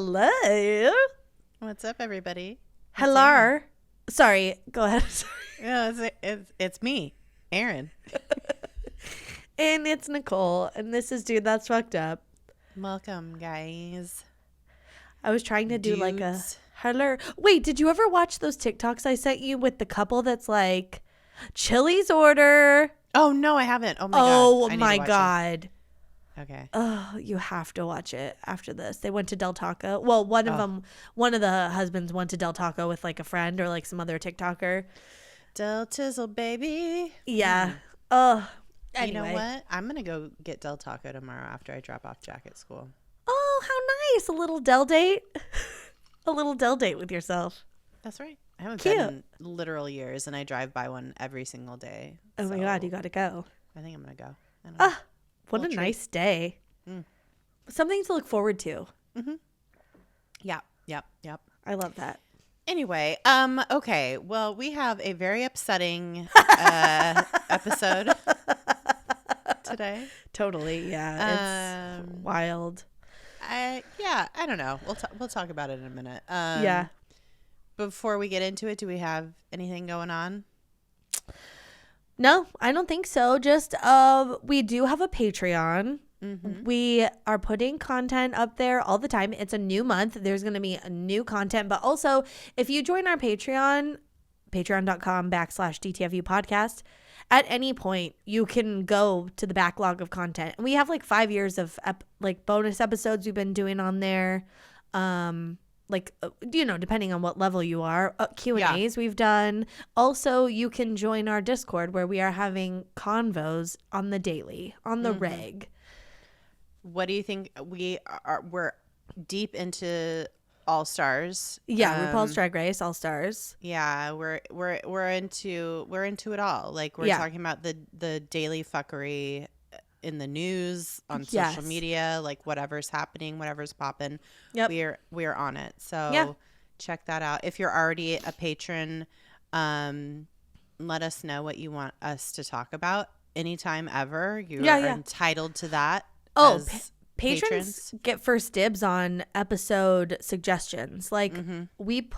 Hello. What's up, everybody? Hello. Sorry, go ahead. Yeah, it's me, Erin. And it's Nicole, and this is Dude That's Fucked Up. Welcome, guys. I was trying to do Dudes. like a hello. Wait, did you ever watch those TikToks I sent you with the couple that's like, Chili's order? Oh, no, I haven't. Oh, my God. Oh, I need my to watch God. it. Okay. Oh, you have to watch it after this. They went to Del Taco. Well, one of the husbands went to Del Taco with like a friend or like some other TikToker. Del Tizzle, baby. Yeah. Oh, You know what? I'm going to go get Del Taco tomorrow after I drop off Jack at school. Oh, how nice. A little Del date. A little Del date with yourself. That's right. I haven't been in literal years, and I drive by one every single day. Oh, my God. You got to go. I think I'm going to go. I don't know. What a nice day. Something to look forward to. Mm-hmm. Yep. I love that. Anyway, okay. Well, we have a very upsetting episode today. Totally, yeah. It's wild. I don't know. We'll talk about it in a minute. Yeah. Before we get into it, do we have anything going on? No, I don't think so. Just we do have a Patreon. Mm-hmm. We are putting content up there all the time. It's a new month. There's going to be a new content. But also, if you join our Patreon, patreon.com/DTFU podcast, at any point, you can go to the backlog of content. And we have like 5 years of bonus episodes we've been doing on there. Depending on what level you are, Q&As we've done. Also, you can join our Discord where we are having convos on the daily, on the reg. What do you think? We're deep into All Stars. Yeah, RuPaul's Drag Race All Stars. Yeah, we're into it all. Like we're talking about the daily fuckery in the news, on social media, like whatever's happening, whatever's popping. Yep. We're on it. So check that out. If you're already a patron, let us know what you want us to talk about anytime ever. You are entitled to that. Oh, patrons get first dibs on episode suggestions. Like we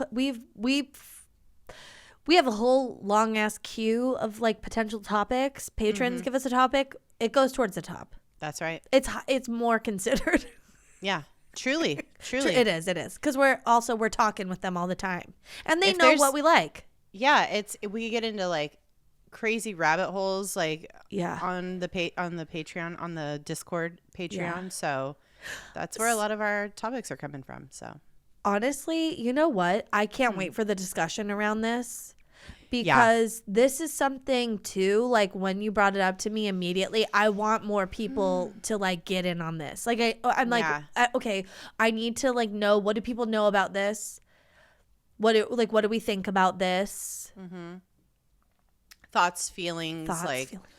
have a whole long ass queue of like potential topics. Patrons give us a topic. It goes towards the top. That's right. It's more considered. Yeah, truly. It is. Because we're talking with them all the time, and they know what we like. Yeah, we get into like crazy rabbit holes, like on the Patreon, on the Discord Patreon. Yeah. So that's where a lot of our topics are coming from. So honestly, you know what? I can't wait for the discussion around this. Because this is something too, like when you brought it up to me immediately, I want more people to like get in on this. Like I'm like, okay, I need to like know, what do people know about this? What do we think about this? Mm-hmm. Thoughts, feelings,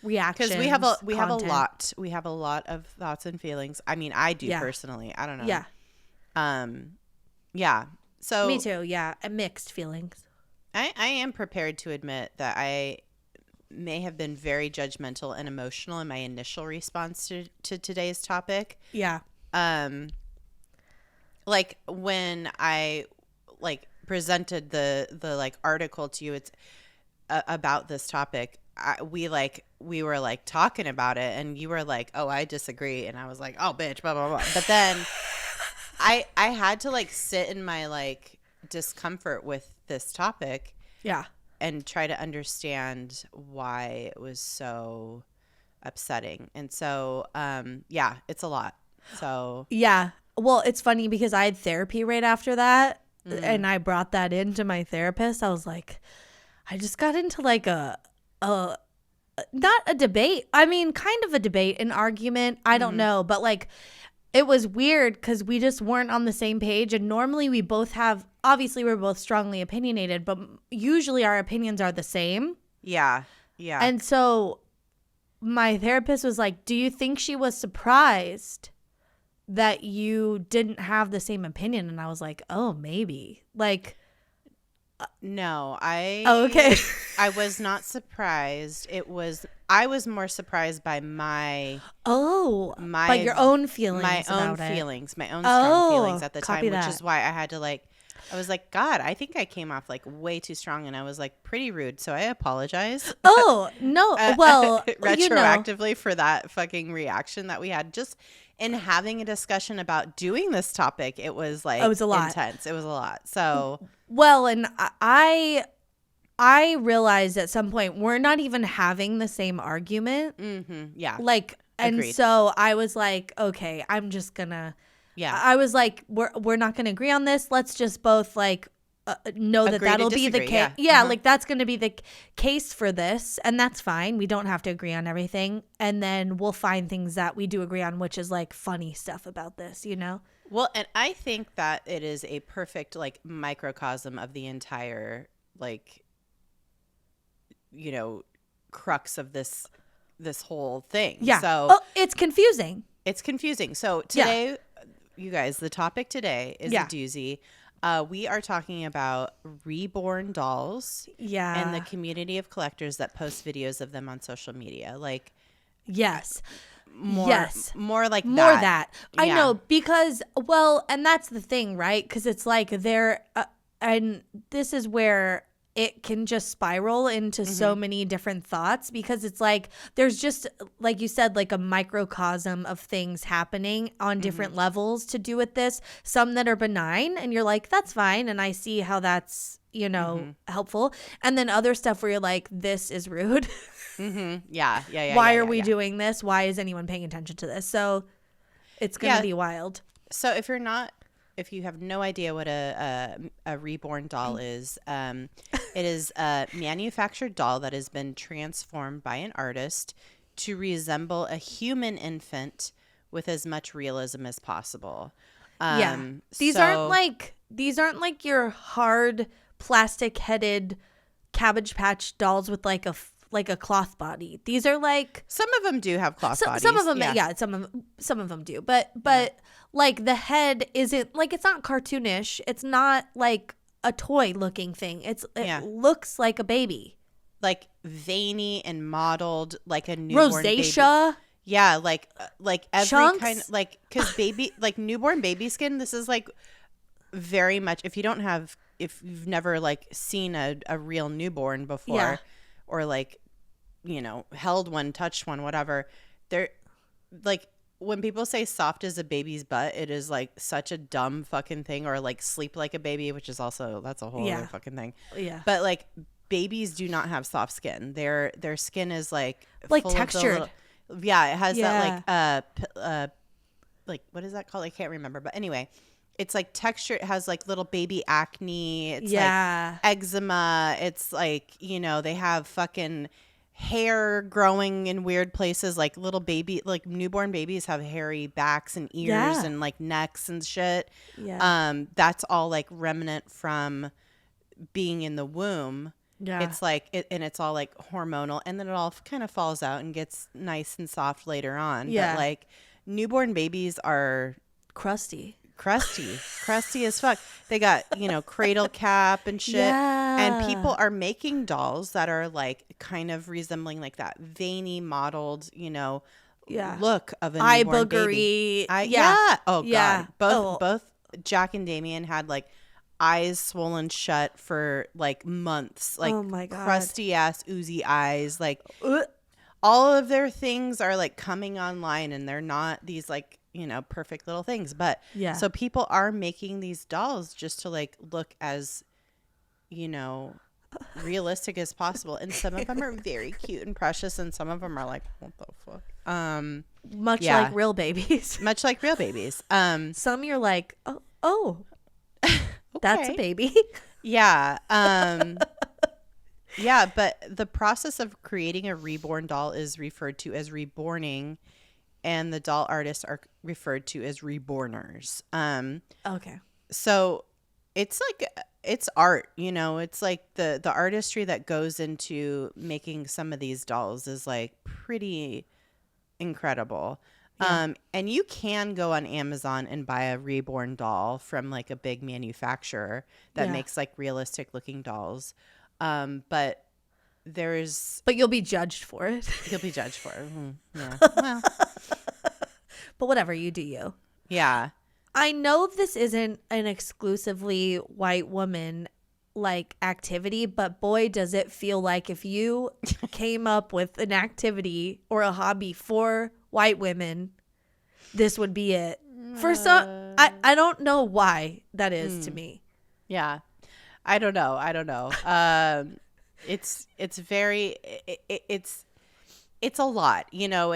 reactions. Because we have a lot of thoughts and feelings. I mean, I do personally. I don't know. Yeah. So me too. Yeah, mixed feelings. I am prepared to admit that I may have been very judgmental and emotional in my initial response to today's topic. Yeah. Like when I presented the like article to you, it's about this topic. We were like talking about it, and you were like, "Oh, I disagree," and I was like, "Oh, bitch, blah blah blah." But then I had to like sit in my like discomfort with this topic and try to understand why it was so upsetting. And so it's a lot. So well, it's funny because I had therapy right after that, and I brought that into my therapist. I was like, I just got into like a not a debate, I mean kind of a debate, an argument, I don't know, but like it was weird because we just weren't on the same page. And normally we both have, obviously we're both strongly opinionated, but usually our opinions are the same. Yeah. And so my therapist was like, do you think she was surprised that you didn't have the same opinion? And I was like, oh, maybe. Like, No, Oh, okay. I was not surprised. I was more surprised by my by your own feelings my own about it. feelings, my own strong feelings at the time, copy which that. is why I had to like, I was like, God, I think I came off like way too strong, and I was like pretty rude, so I apologize. Oh, no. Well, retroactively for that fucking reaction that we had just in having a discussion about doing this topic. It was like, it was a lot. intense. It was a lot. So, well, and I realized at some point we're not even having the same argument. Yeah. Like, and Agreed. so I was like, okay, I'm just gonna. Yeah. I was like, we're not gonna agree on this. Let's just both like know that Agree to that'll be the disagree, case. yeah. Like that's gonna be the case for this, and that's fine. We don't have to agree on everything, and then we'll find things that we do agree on, which is like funny stuff about this, you know. Well, and I think that it is a perfect like microcosm of the entire like, you know, crux of this whole thing. Yeah. So it's confusing. It's confusing. So today, you guys, the topic today is a doozy. We are talking about reborn dolls. Yeah. And the community of collectors that post videos of them on social media. Like, yes. More like more that. I know, because and that's the thing, right? Because it's like they're and this is where it can just spiral into so many different thoughts, because it's like there's just, like you said, like a microcosm of things happening on different levels to do with this. Some that are benign and you're like, that's fine, and I see how that's, you know, helpful. And then other stuff where you're like, this is rude. Yeah. Why are we doing this? Why is anyone paying attention to this? So it's going to be wild. So if you have no idea what a reborn doll is, it is a manufactured doll that has been transformed by an artist to resemble a human infant with as much realism as possible. These aren't like your hard plastic headed Cabbage Patch dolls with like a cloth body. These are like, some of them do have cloth bodies. Some of them, some of them do. But like the head isn't like, it's not cartoonish. It's not like a toy looking thing. It looks like a baby, like veiny and modeled like a newborn rosacea. Baby. Yeah, like every Chunks. kind, like, because baby, like newborn baby skin. This is like very much, if you've never like seen a real newborn before, or like, you know, held one, touched one, whatever. They're like, when people say soft as a baby's butt, it is like such a dumb fucking thing. Or like sleep like a baby, which is also, that's a whole other fucking thing. Yeah. But like babies do not have soft skin. Their skin is like textured. It has that like what is that called? I can't remember. But anyway, it's like texture. It has like little baby acne. It's like eczema. It's like, you know, they have fucking hair growing in weird places, like little baby, like newborn babies have hairy backs and ears and like necks and shit. That's all like remnant from being in the womb. It's like and it's all like hormonal, and then it all kind of falls out and gets nice and soft later on. But like newborn babies are crusty as fuck. They got, you know, cradle cap and shit. And people are making dolls that are like kind of resembling like that veiny modeled, you know, look of a newborn baby. Oh god. Both Jack and Damien had like eyes swollen shut for like months, like, oh my God, crusty ass oozy eyes, like all of their things are like coming online, and they're not these like, you know, perfect little things. But so people are making these dolls just to like look as, you know, realistic as possible. And some of them are very cute and precious, and some of them are like, what the fuck? Much like real babies. Much like real babies. Some you're like, oh that's a baby. Yeah. But the process of creating a reborn doll is referred to as reborning, and the doll artists are referred to as reborners. Okay. So it's like, it's art, you know, it's like the artistry that goes into making some of these dolls is like pretty incredible. And you can go on Amazon and buy a reborn doll from like a big manufacturer that makes like realistic looking dolls. But you'll be judged for it. You'll be judged for it. Yeah. Well, but whatever, you do you. Yeah. I know this isn't an exclusively white woman like activity, but boy, does it feel like if you came up with an activity or a hobby for white women, this would be it. For some, I don't know why that is to me. Yeah. I don't know. It's very, it's a lot, you know,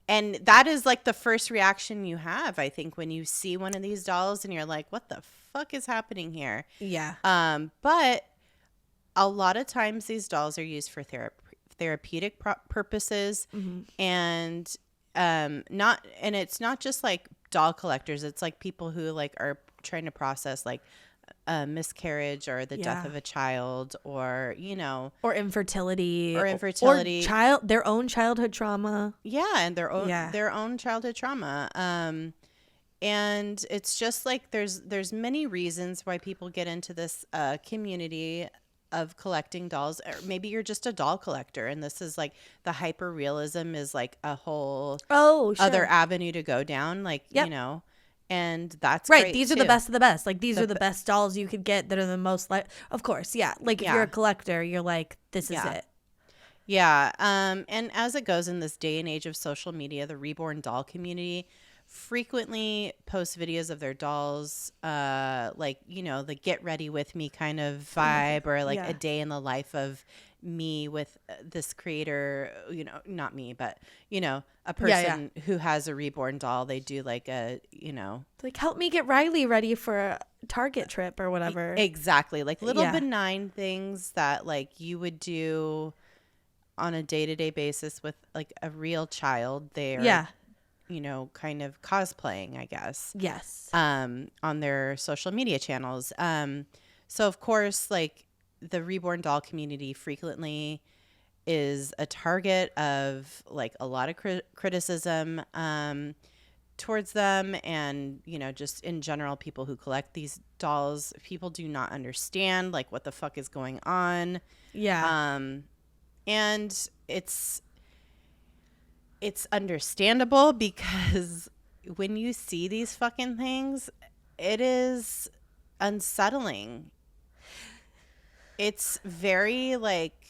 and that is like the first reaction you have, I think, when you see one of these dolls and you're like, what the fuck is happening here? Yeah. But a lot of times these dolls are used for therapeutic purposes, and it's not just like doll collectors. It's like people who like are trying to process like miscarriage or the death of a child, or you know, or infertility, or their own childhood trauma. And their own childhood trauma. And it's just like there's many reasons why people get into this community of collecting dolls. Or maybe you're just a doll collector, and this is like the hyper realism is like a whole other avenue to go down, like you know. And that's right. Great these too. Are the best of the best. Like these are the best dolls you could get that are the most of course. Yeah. Like if you're a collector, you're like, this is it. Yeah. And as it goes in this day and age of social media, the reborn doll community frequently posts videos of their dolls, like, you know, the get ready with me kind of vibe, or like a day in the life of me with this creator, you know, not me, but you know, a person who has a reborn doll. They do like a, you know, like, help me get Riley ready for a Target trip or whatever. Exactly. Like little benign things that like you would do on a day-to-day basis with like a real child. They're you know, kind of cosplaying, I guess. Yes. On their social media channels. So of course, like the reborn doll community frequently is a target of like a lot of criticism towards them, and you know, just in general, people who collect these dolls, people do not understand like what the fuck is going on. And it's understandable, because when you see these fucking things, it is unsettling. It's very like,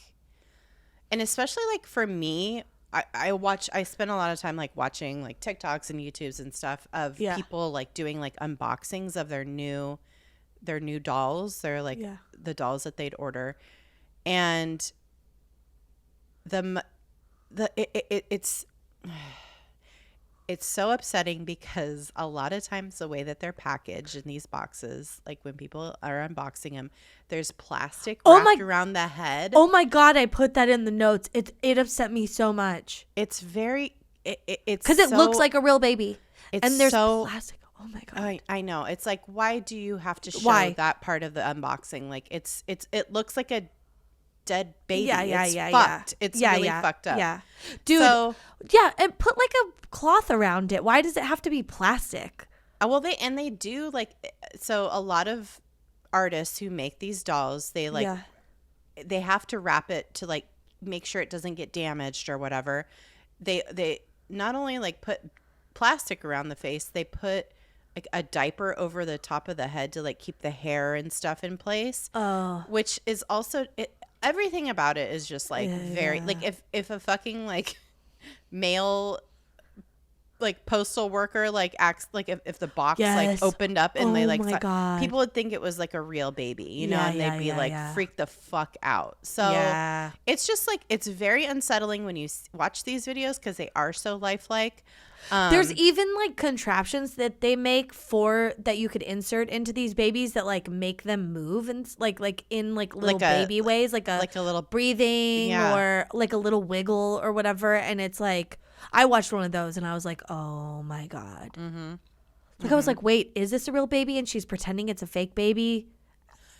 and especially like for me, I spend a lot of time like watching like TikToks and YouTubes and stuff of people like doing like unboxings of their new dolls. They're like the dolls that they'd order, and it's so upsetting, because a lot of times the way that they're packaged in these boxes, like when people are unboxing them, there's plastic wrapped around the head. Oh my God, I put that in the notes. It upset me so much. It's very, it's because it looks like a real baby, and there's plastic. Oh my God. I know. It's like, why do you have to show that part of the unboxing? Like it looks like a dead baby. It's fucked. It's really fucked up. Yeah. Dude. And put like a cloth around it. Why does it have to be plastic? Well, they do like, so a lot of artists who make these dolls, they like they have to wrap it to like make sure it doesn't get damaged or whatever. They not only like put plastic around the face, they put like a diaper over the top of the head to like keep the hair and stuff in place. Which is also everything about it is just like very like if a fucking like male like postal worker like acts like if the box like opened up and they like people would think it was like a real baby, you know, and they'd be like freak the fuck out. So it's just like, it's very unsettling when you watch these videos, because they are so lifelike. There's even like contraptions that they make for that you could insert into these babies that like make them move, and like in like little baby ways, like a little breathing or like a little wiggle or whatever. And it's like, I watched one of those and I was like, oh my God. I was like, wait, is this a real baby? And she's pretending it's a fake baby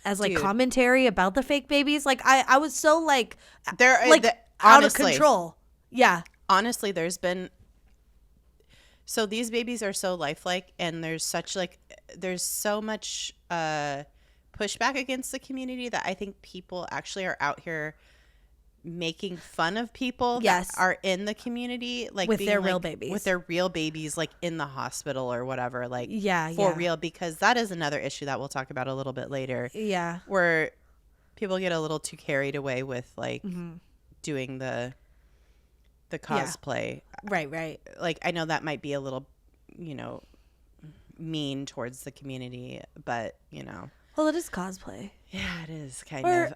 as like commentary about the fake babies. Like I was so like, they're like out of control. Yeah. Honestly, there's been So these babies are so lifelike, and there's so much pushback against the community that I think people actually are out here making fun of people Yes. that are in the community, like With being, their like, real babies. with their real babies, like in the hospital or whatever, like Yeah, for yeah. real, because that is another issue that we'll talk about a little bit later, Yeah. where people get a little too carried away with like Mm-hmm. doing the cosplay. Right. Like, I know that might be a little, you know, mean towards the community, but you know, Well, it is cosplay. yeah, it is kind Or, of.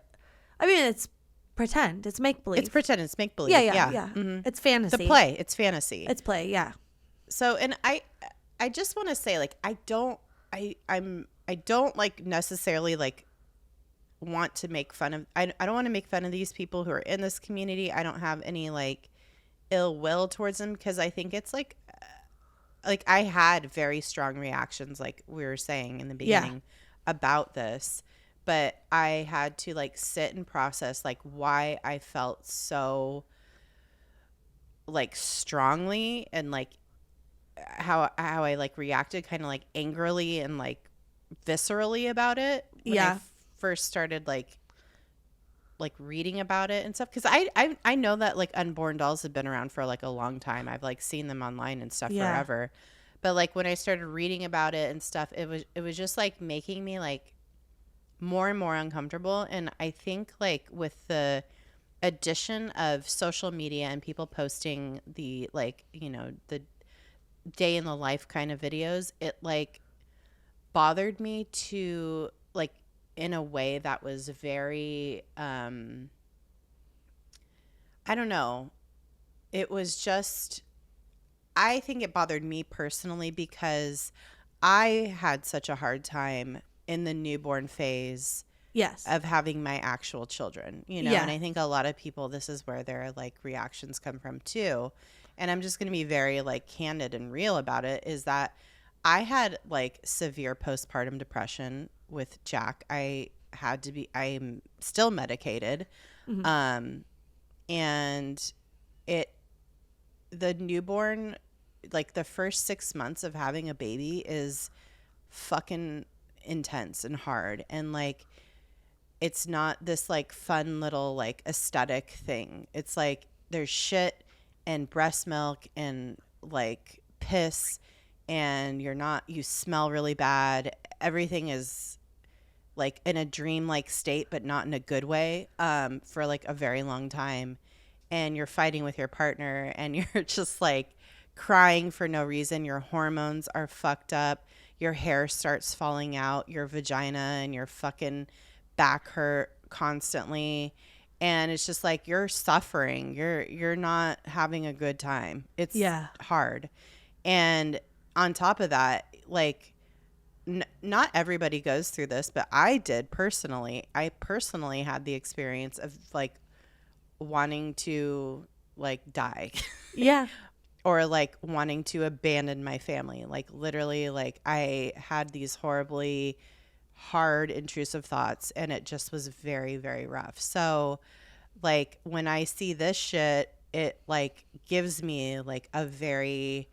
I mean, it's pretend. It's make believe. It's pretend. It's make believe. Yeah. Mm-hmm. It's fantasy. The play. It's fantasy. It's play. Yeah. So, and I just want to say, like, I don't like necessarily like want to make fun of. I don't want to make fun of these people who are in this community. I don't have any like ill will towards them, because I think it's like I had very strong reactions, like we were saying in the beginning, about this. But I had to like sit and process like why I felt so like strongly, and like how I like reacted kind of like angrily and like viscerally about it when I first started like reading about it and stuff, because I know that like unborn dolls have been around for like a long time. I've like seen them online and stuff forever, but like when I started reading about it and stuff, it was just like making me like more and more uncomfortable. And I think like with the addition of social media and people posting the like, you know, the day in the life kind of videos, it like bothered me to like in a way that was very I don't know. It was just, I think it bothered me personally because I had such a hard time in the newborn phase of having my actual children, you know. And I think a lot of people, this is where their like reactions come from too. And I'm just going to be very like candid and real about it, is that I had like severe postpartum depression with Jack. I'm still medicated. Mm-hmm. And the newborn, like the first 6 months of having a baby is fucking intense and hard. And like, it's not this like fun little like aesthetic thing. It's like there's shit and breast milk and like piss, and you smell really bad. Everything is like in a dream-like state, but not in a good way, for like a very long time. And you're fighting with your partner, and you're just like crying for no reason. Your hormones are fucked up. Your hair starts falling out. Your vagina and your fucking back hurt constantly. And it's just like you're suffering. You're not having a good time. It's hard. And on top of that, like not everybody goes through this, but I did personally. I personally had the experience of like wanting to like die. Yeah. Or like wanting to abandon my family. Like literally, like I had these horribly hard, intrusive thoughts, and it just was very, very rough. So like when I see this shit, it like gives me like a very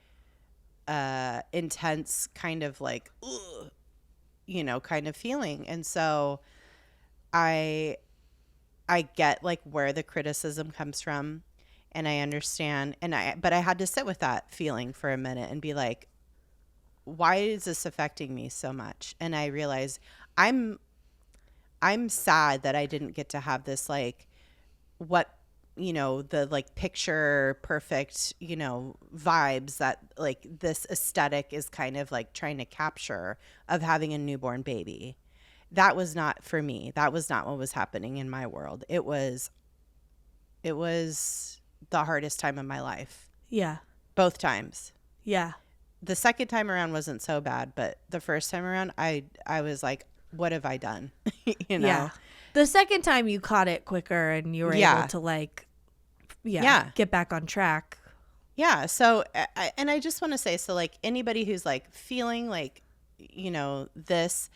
intense kind of like, ugh, you know, kind of feeling. And so I get like where the criticism comes from, and I understand, but I had to sit with that feeling for a minute and be like, why is this affecting me so much? And I realized I'm sad that I didn't get to have this like what, you know, the like picture perfect, you know, vibes that like this aesthetic is kind of like trying to capture of having a newborn baby. That was not for me. That was not what was happening in my world. It was the hardest time of my life. Yeah. Both times. Yeah. The second time around wasn't so bad, but the first time around, I was like, what have I done? You know? Yeah. The second time you caught it quicker and you were able to like, get back on track. Yeah. So, I just want to say, so like anybody who's like feeling like, you know, this,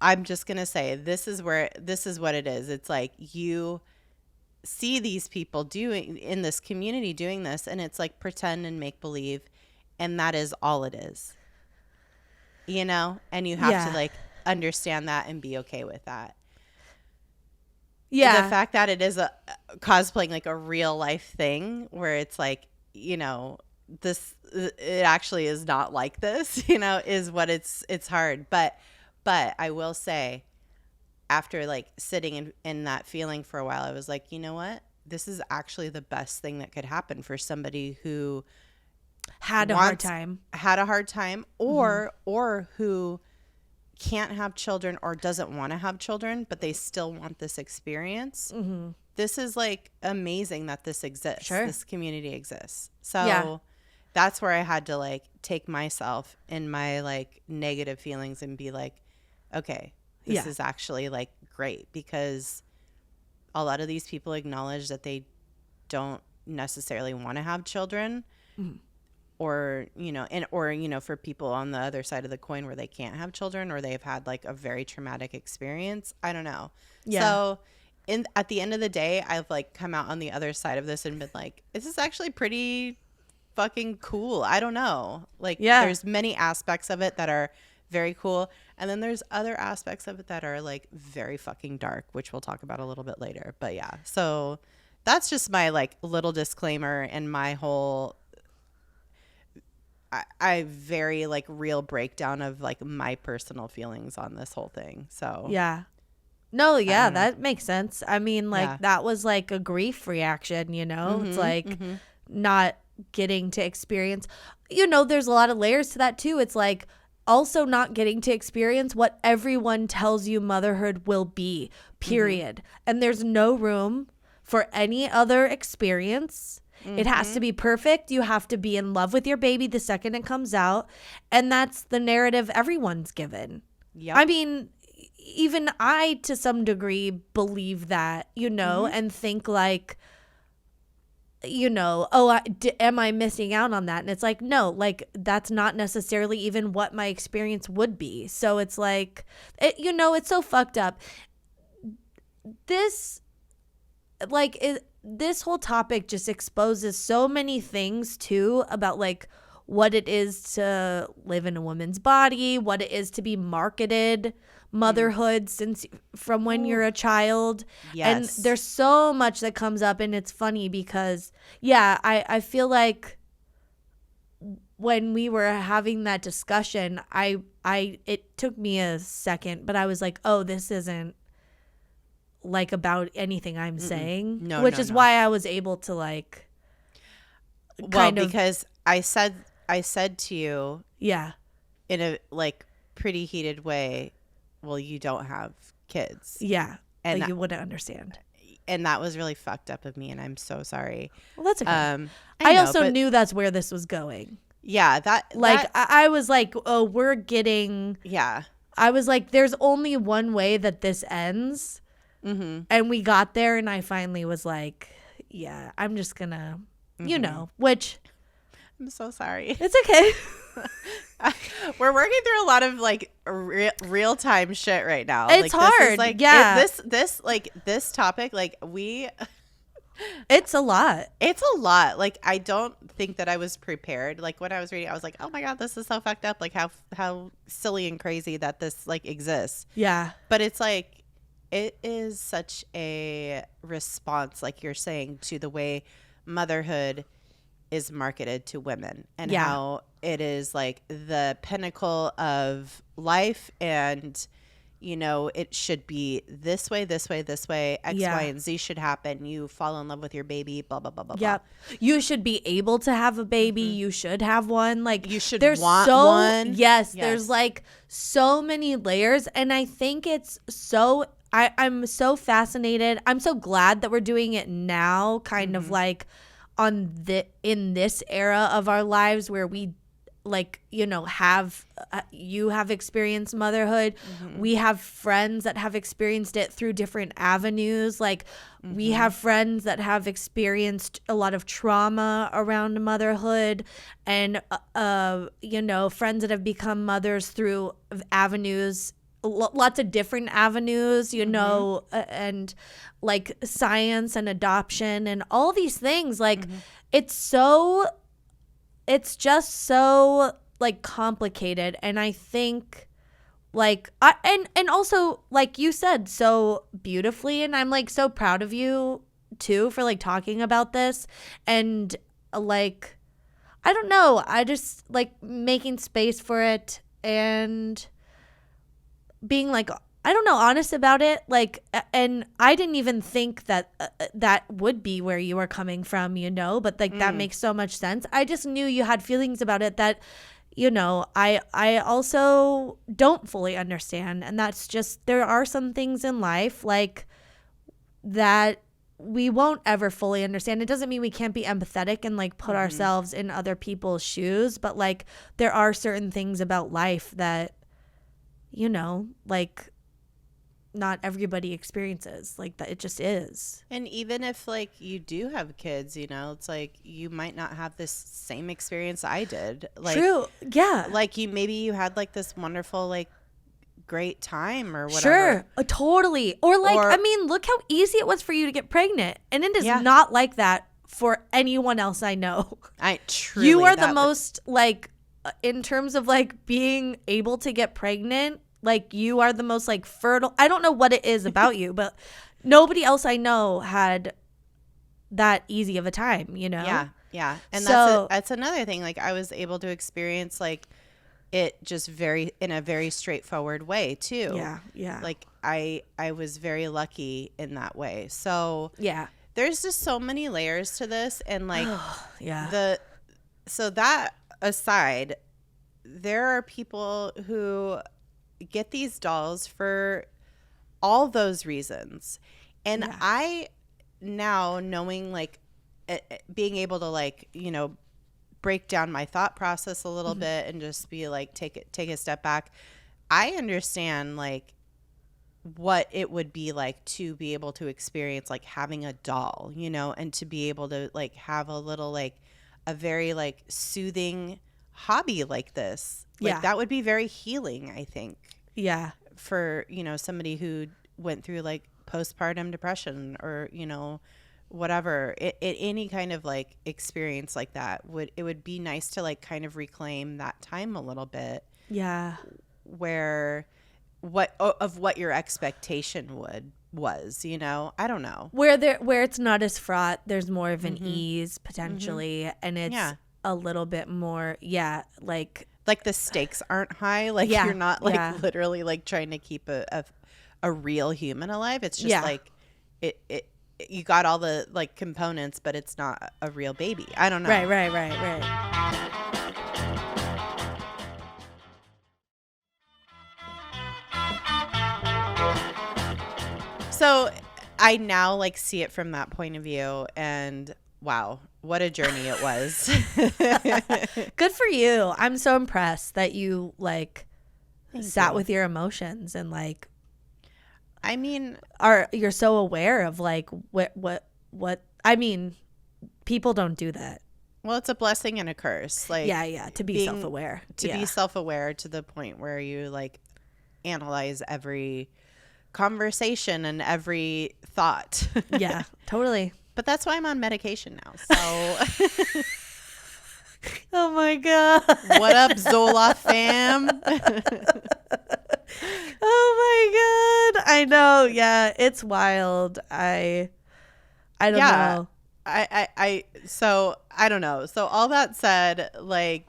I'm just going to say, this is what it is. It's like you see these people doing in this community doing this, and it's like pretend and make believe. and that is all it is, you know, and you have to like understand that and be okay with that. Yeah. The fact that it is a cosplaying like a real life thing where it's like, you know, it actually is not like this, you know, is what it's hard. But I will say, after like sitting in that feeling for a while, I was like, you know what? This is actually the best thing that could happen for somebody who had a hard time, or who can't have children or doesn't want to have children, but they still want this experience. Mm-hmm. This is like amazing that this exists. Sure. This community exists. So that's where I had to like take myself in my like negative feelings and be like, okay, this is actually like great, because a lot of these people acknowledge that they don't necessarily want to have children. Mm-hmm. Or, you know, for people on the other side of the coin where they can't have children or they've had like a very traumatic experience. I don't know. Yeah. So at the end of the day, I've like come out on the other side of this and been like, this is actually pretty fucking cool. I don't know. Like there's many aspects of it that are very cool. And then there's other aspects of it that are like very fucking dark, which we'll talk about a little bit later. But yeah, so that's just my like little disclaimer and my whole I very like real breakdown of like my personal feelings on this whole thing. So that makes sense. I mean, like that was like a grief reaction, you know. Mm-hmm, it's like not getting to experience, you know, there's a lot of layers to that too. It's like also not getting to experience what everyone tells you motherhood will be, period. Mm-hmm. And there's no room for any other experience. Mm-hmm. It has to be perfect. You have to be in love with your baby the second it comes out. And that's the narrative everyone's given. Yep. I mean, even I, to some degree, believe that, you know, and think like, you know, am I missing out on that? And it's like, no, like that's not necessarily even what my experience would be. So it's like, you know, it's so fucked up. This whole topic just exposes so many things too about like what it is to live in a woman's body, what it is to be marketed motherhood since from when you're a child. Yes. And there's so much that comes up, and it's funny because I feel like when we were having that discussion, it took me a second, but I was like, oh, this isn't like about anything I'm saying, which is why I was able to like because I said to you in a like pretty heated way, well, you don't have kids, and like you wouldn't understand, and that was really fucked up of me, and I'm so sorry. Well, that's okay. I also knew that's where this was going. I was like, oh, we're getting I was like, there's only one way that this ends. Mm-hmm. And we got there, and I finally was like, yeah, I'm just gonna, you know, which I'm so sorry. It's okay. We're working through a lot of like real time shit right now. It's like, hard. This topic, like it's a lot. It's a lot. Like, I don't think that I was prepared. Like when I was reading, I was like, oh my God, this is so fucked up. Like how silly and crazy that this like exists. Yeah. But it's like, it is such a response, like you're saying, to the way motherhood is marketed to women and how it is like the pinnacle of life, and you know, it should be this way, X, Y, and Z should happen. You fall in love with your baby, blah, blah, blah, blah, blah. You should be able to have a baby. You should have one. Like you should want one. Yes, there's like so many layers, and I think it's so I'm so fascinated. I'm so glad that we're doing it now, kind of like in this era of our lives where we like, you know, you have experienced motherhood. We have friends that have experienced it through different avenues. Like we have friends that have experienced a lot of trauma around motherhood, and you know, friends that have become mothers through avenues, lots of different avenues, you know, and like science and adoption and all these things. Like it's so it's just so like complicated, and I think like and also like you said so beautifully, and I'm like so proud of you too for like talking about this, and like I don't know, I just like making space for it and being like, I don't know, honest about it. Like, and I didn't even think that that would be where you were coming from, you know, but like that makes so much sense. I just knew you had feelings about it that, you know, I also don't fully understand. And that's just, there are some things in life like that we won't ever fully understand. It doesn't mean we can't be empathetic and like put ourselves in other people's shoes, but like there are certain things about life that, you know, like not everybody experiences, like that. It just is. And even if like you do have kids, you know, it's like you might not have this same experience I did. Like, true. Yeah. Like maybe you had like this wonderful, like great time or whatever. Sure. Totally. Or like, I mean, look how easy it was for you to get pregnant. And it is not like that for anyone else I know. I truly. You are the most like, in terms of like being able to get pregnant, like you are the most like fertile. I don't know what it is about you, but nobody else I know had that easy of a time, you know? Yeah. Yeah. And so, that's another thing. Like I was able to experience like it just in a very straightforward way too. Yeah. Yeah. Like I was very lucky in that way. So yeah, there's just so many layers to this. And like, yeah, so that aside, there are people who get these dolls for all those reasons. And I now knowing like being able to like, you know, break down my thought process a little bit and just be like, take a step back. I understand like what it would be like to be able to experience like having a doll, you know, and to be able to like have a little like a very like soothing hobby like this. Like that would be very healing, I think. Yeah. For, you know, somebody who went through like postpartum depression or, you know, whatever, any kind of like experience like that would be nice to like kind of reclaim that time a little bit. Yeah. Where what your expectation was, you know, I don't know. Where it's not as fraught, there's more of an ease potentially, and it's a little bit more, like the stakes aren't high. Like you're not like literally like trying to keep a real human alive. It's just like it you got all the like components, but it's not a real baby. I don't know. Right. So I now like see it from that point of view, and wow, what a journey it was. Good for you. I'm so impressed that you like sat with your emotions and like, I mean, you're so aware of like what I mean, people don't do that. Well, it's a blessing and a curse. Like to be self-aware. Be self-aware to the point where you like analyze every conversation and every thought. Yeah, totally. But that's why I'm on medication now. So oh my God. What up, Zola fam? Oh my God. I know. Yeah, it's wild. I don't know. So I don't know. So all that said, like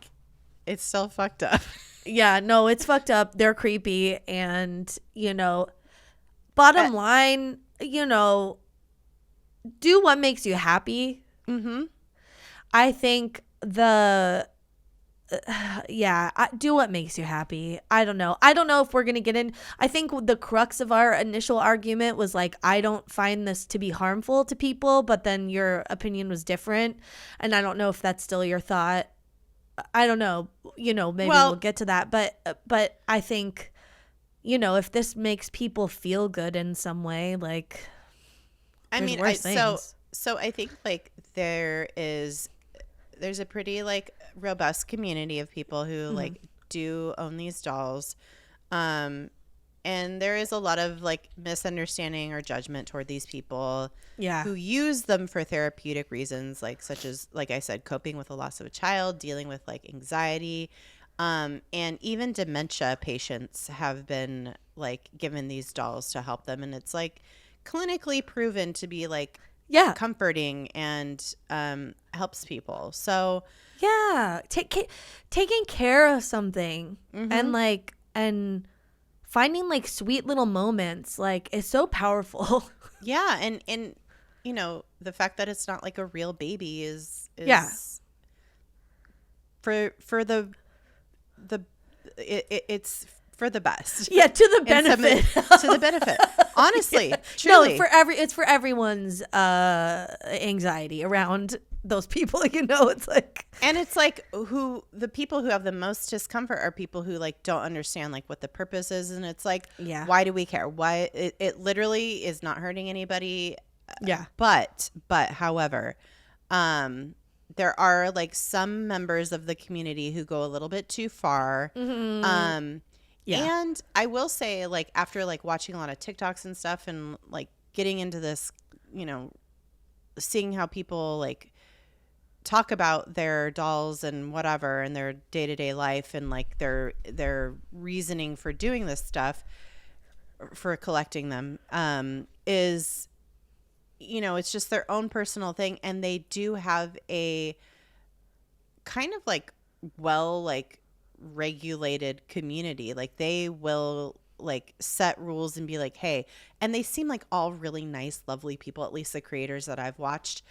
it's still fucked up. Yeah, no, it's fucked up. They're creepy, and you know, bottom line, you know, do what makes you happy. I think do what makes you happy. I don't know if we're gonna get in. I think the crux of our initial argument was like, I don't find this to be harmful to people, but then your opinion was different, and I don't know if that's still your thought. I don't know, you know, maybe we'll get to that, but I think, you know, if this makes people feel good in some way, like, I mean, so I think like there's a pretty like robust community of people who like do own these dolls, there is a lot of like misunderstanding or judgment toward these people Yeah. who use them for therapeutic reasons, like such as, like I said, coping with the loss of a child, dealing with like anxiety, and even dementia patients have been like given these dolls to help them, and it's like clinically proven to be like comforting and helps people. So taking care of something and finding like sweet little moments like is so powerful. Yeah, and you know, the fact that it's not like a real baby is for the it's for the best. Yeah, to the benefit. To the benefit. Honestly, truly. No, it's for everyone's anxiety around those people, you know. It's like, and it's like the people who have the most discomfort are people who like don't understand like what the purpose is, and it's like, why do we care? Why it literally is not hurting anybody. Yeah. But however, there are like some members of the community who go a little bit too far. Mm-hmm. And I will say, like, after like watching a lot of TikToks and stuff and like getting into this, you know, seeing how people like talk about their dolls and whatever and their day-to-day life and like their reasoning for doing this stuff, for collecting them, is, you know, it's just their own personal thing, and they do have a kind of like regulated community. Like they will like set rules and be like, hey, and they seem like all really nice, lovely people, at least the creators that I've watched.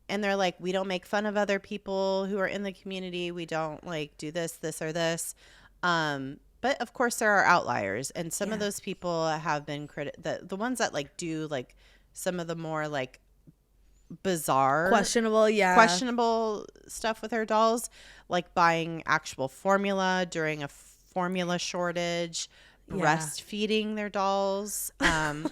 And they're like, we don't make fun of other people who are in the community. We don't like do this or this. But of course there are outliers, and some of those people have been the ones that like do like some of the more like bizarre, questionable stuff with her dolls, like buying actual formula during a formula shortage, breastfeeding their dolls,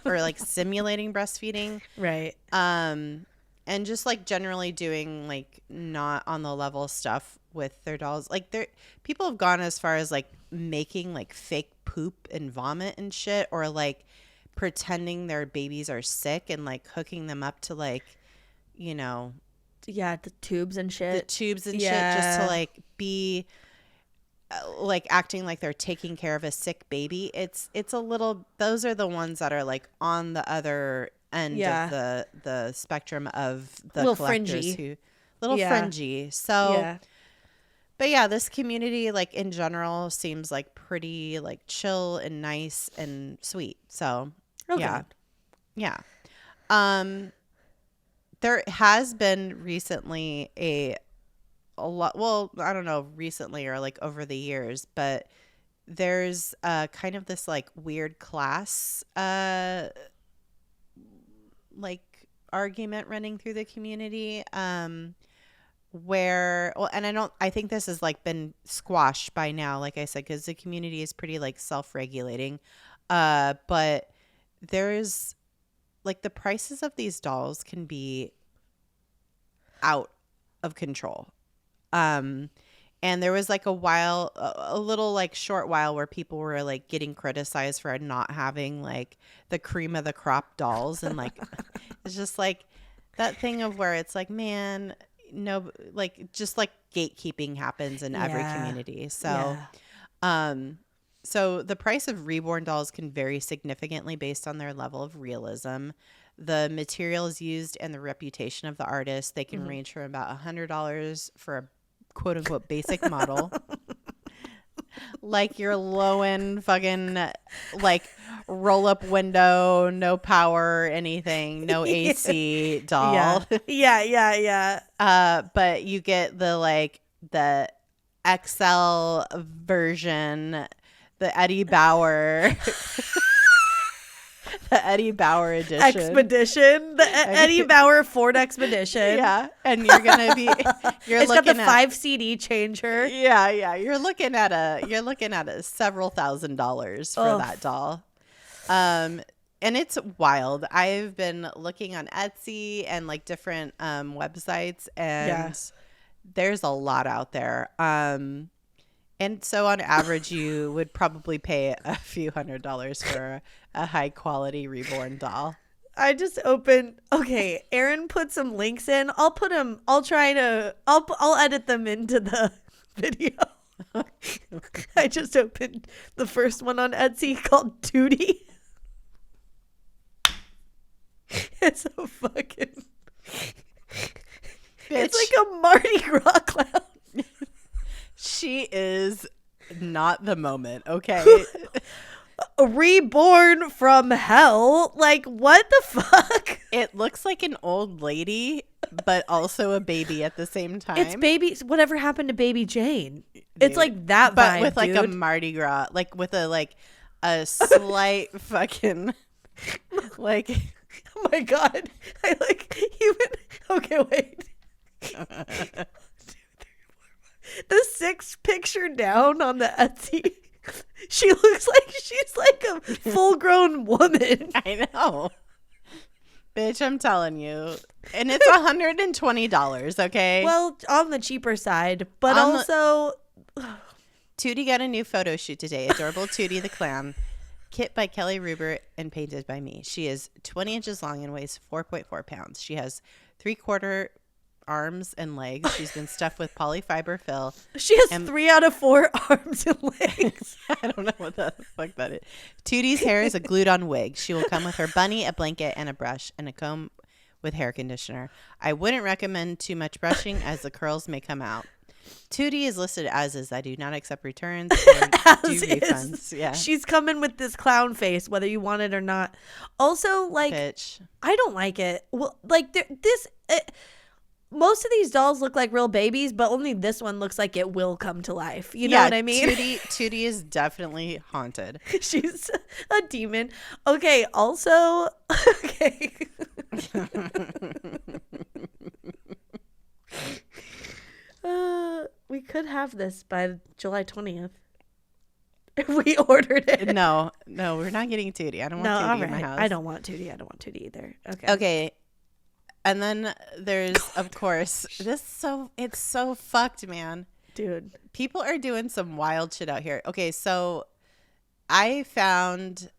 or like simulating breastfeeding, right? And just like generally doing like not on the level stuff with their dolls. Like people have gone as far as like making like fake poop and vomit and shit, or like pretending their babies are sick and like hooking them up to like, you know, the tubes and shit, shit, just to like be like acting like they're taking care of a sick baby. It's a little, those are the ones that are like on the other end of the spectrum of the little collectors, fringy. Fringy. So but yeah, this community like in general seems like pretty like chill and nice and sweet. So yeah. There has been recently a lot, well, I don't know, recently or like over the years, but there's kind of this like weird class like argument running through the community, where, well, and I think this has like been squashed by now, like I said, because the community is pretty like self-regulating, but there's like the prices of these dolls can be out of control. And there was like a little like short while where people were like getting criticized for not having like the cream of the crop dolls. And like, it's just like that thing of where it's like, man, no, like just like gatekeeping happens in every community. So, so the price of reborn dolls can vary significantly based on their level of realism, the materials used, and the reputation of the artist. They can range from about $100 for a quote unquote basic model, like your low end fucking like roll up window, no power, anything, no AC doll. But you get the XL version, the Eddie Bauer. The Eddie Bauer edition. Expedition. The Eddie Bauer Ford Expedition. Yeah. And you're going to be, it's got the 5 CD changer. Yeah. You're looking at a several $1,000s for that doll. And it's wild. I've been looking on Etsy and like different websites, and there's a lot out there. And so on average, you would probably pay a few $100s for a high quality reborn doll. I just opened. Okay, Erin put some links in. I'll put them. I'll edit them into the video. I just opened the first one on Etsy called Tootie. It's so fucking. It's like a Mardi Gras clown. She is not the moment, okay? Reborn from hell. Like, what the fuck? It looks like an old lady, but also a baby at the same time. It's baby. Whatever happened to Baby Jane? It's like that but vibe, with like dude. a Mardi Gras, like with a slight fucking like. Oh my god! I like even. Okay, wait. The sixth picture down on the Etsy, she looks like she's like a full-grown woman. I know, bitch. I'm telling you, and it's $120. Okay. Well, on the cheaper side, but also, Tootie got a new photo shoot today. Adorable Tootie the clown, kit by Kelly Ruber and painted by me. She is 20 inches long and weighs 4.4 pounds. She has 3/4 arms and legs. She's been stuffed with polyfiber fill. She has 3 out of 4 arms and legs. I don't know what the fuck that is. Tootie's hair is a glued-on wig. She will come with her bunny, a blanket, and a brush, and a comb with hair conditioner. I wouldn't recommend too much brushing as the curls may come out. Tootie is listed as is. I do not accept returns or do refunds. Yeah. She's coming with this clown face, whether you want it or not. Also, like, bitch. I don't like it. Well, like, most of these dolls look like real babies, but only this one looks like it will come to life. You know what I mean? Tootie is definitely haunted. She's a demon. Okay, also, okay. We could have this by July 20th. If we ordered it. No, we're not getting Tootie. I don't want Tootie in my house. I don't want Tootie either. Okay. Okay. And then there's, of course, it's so fucked, man. Dude. People are doing some wild shit out here. Okay, so I found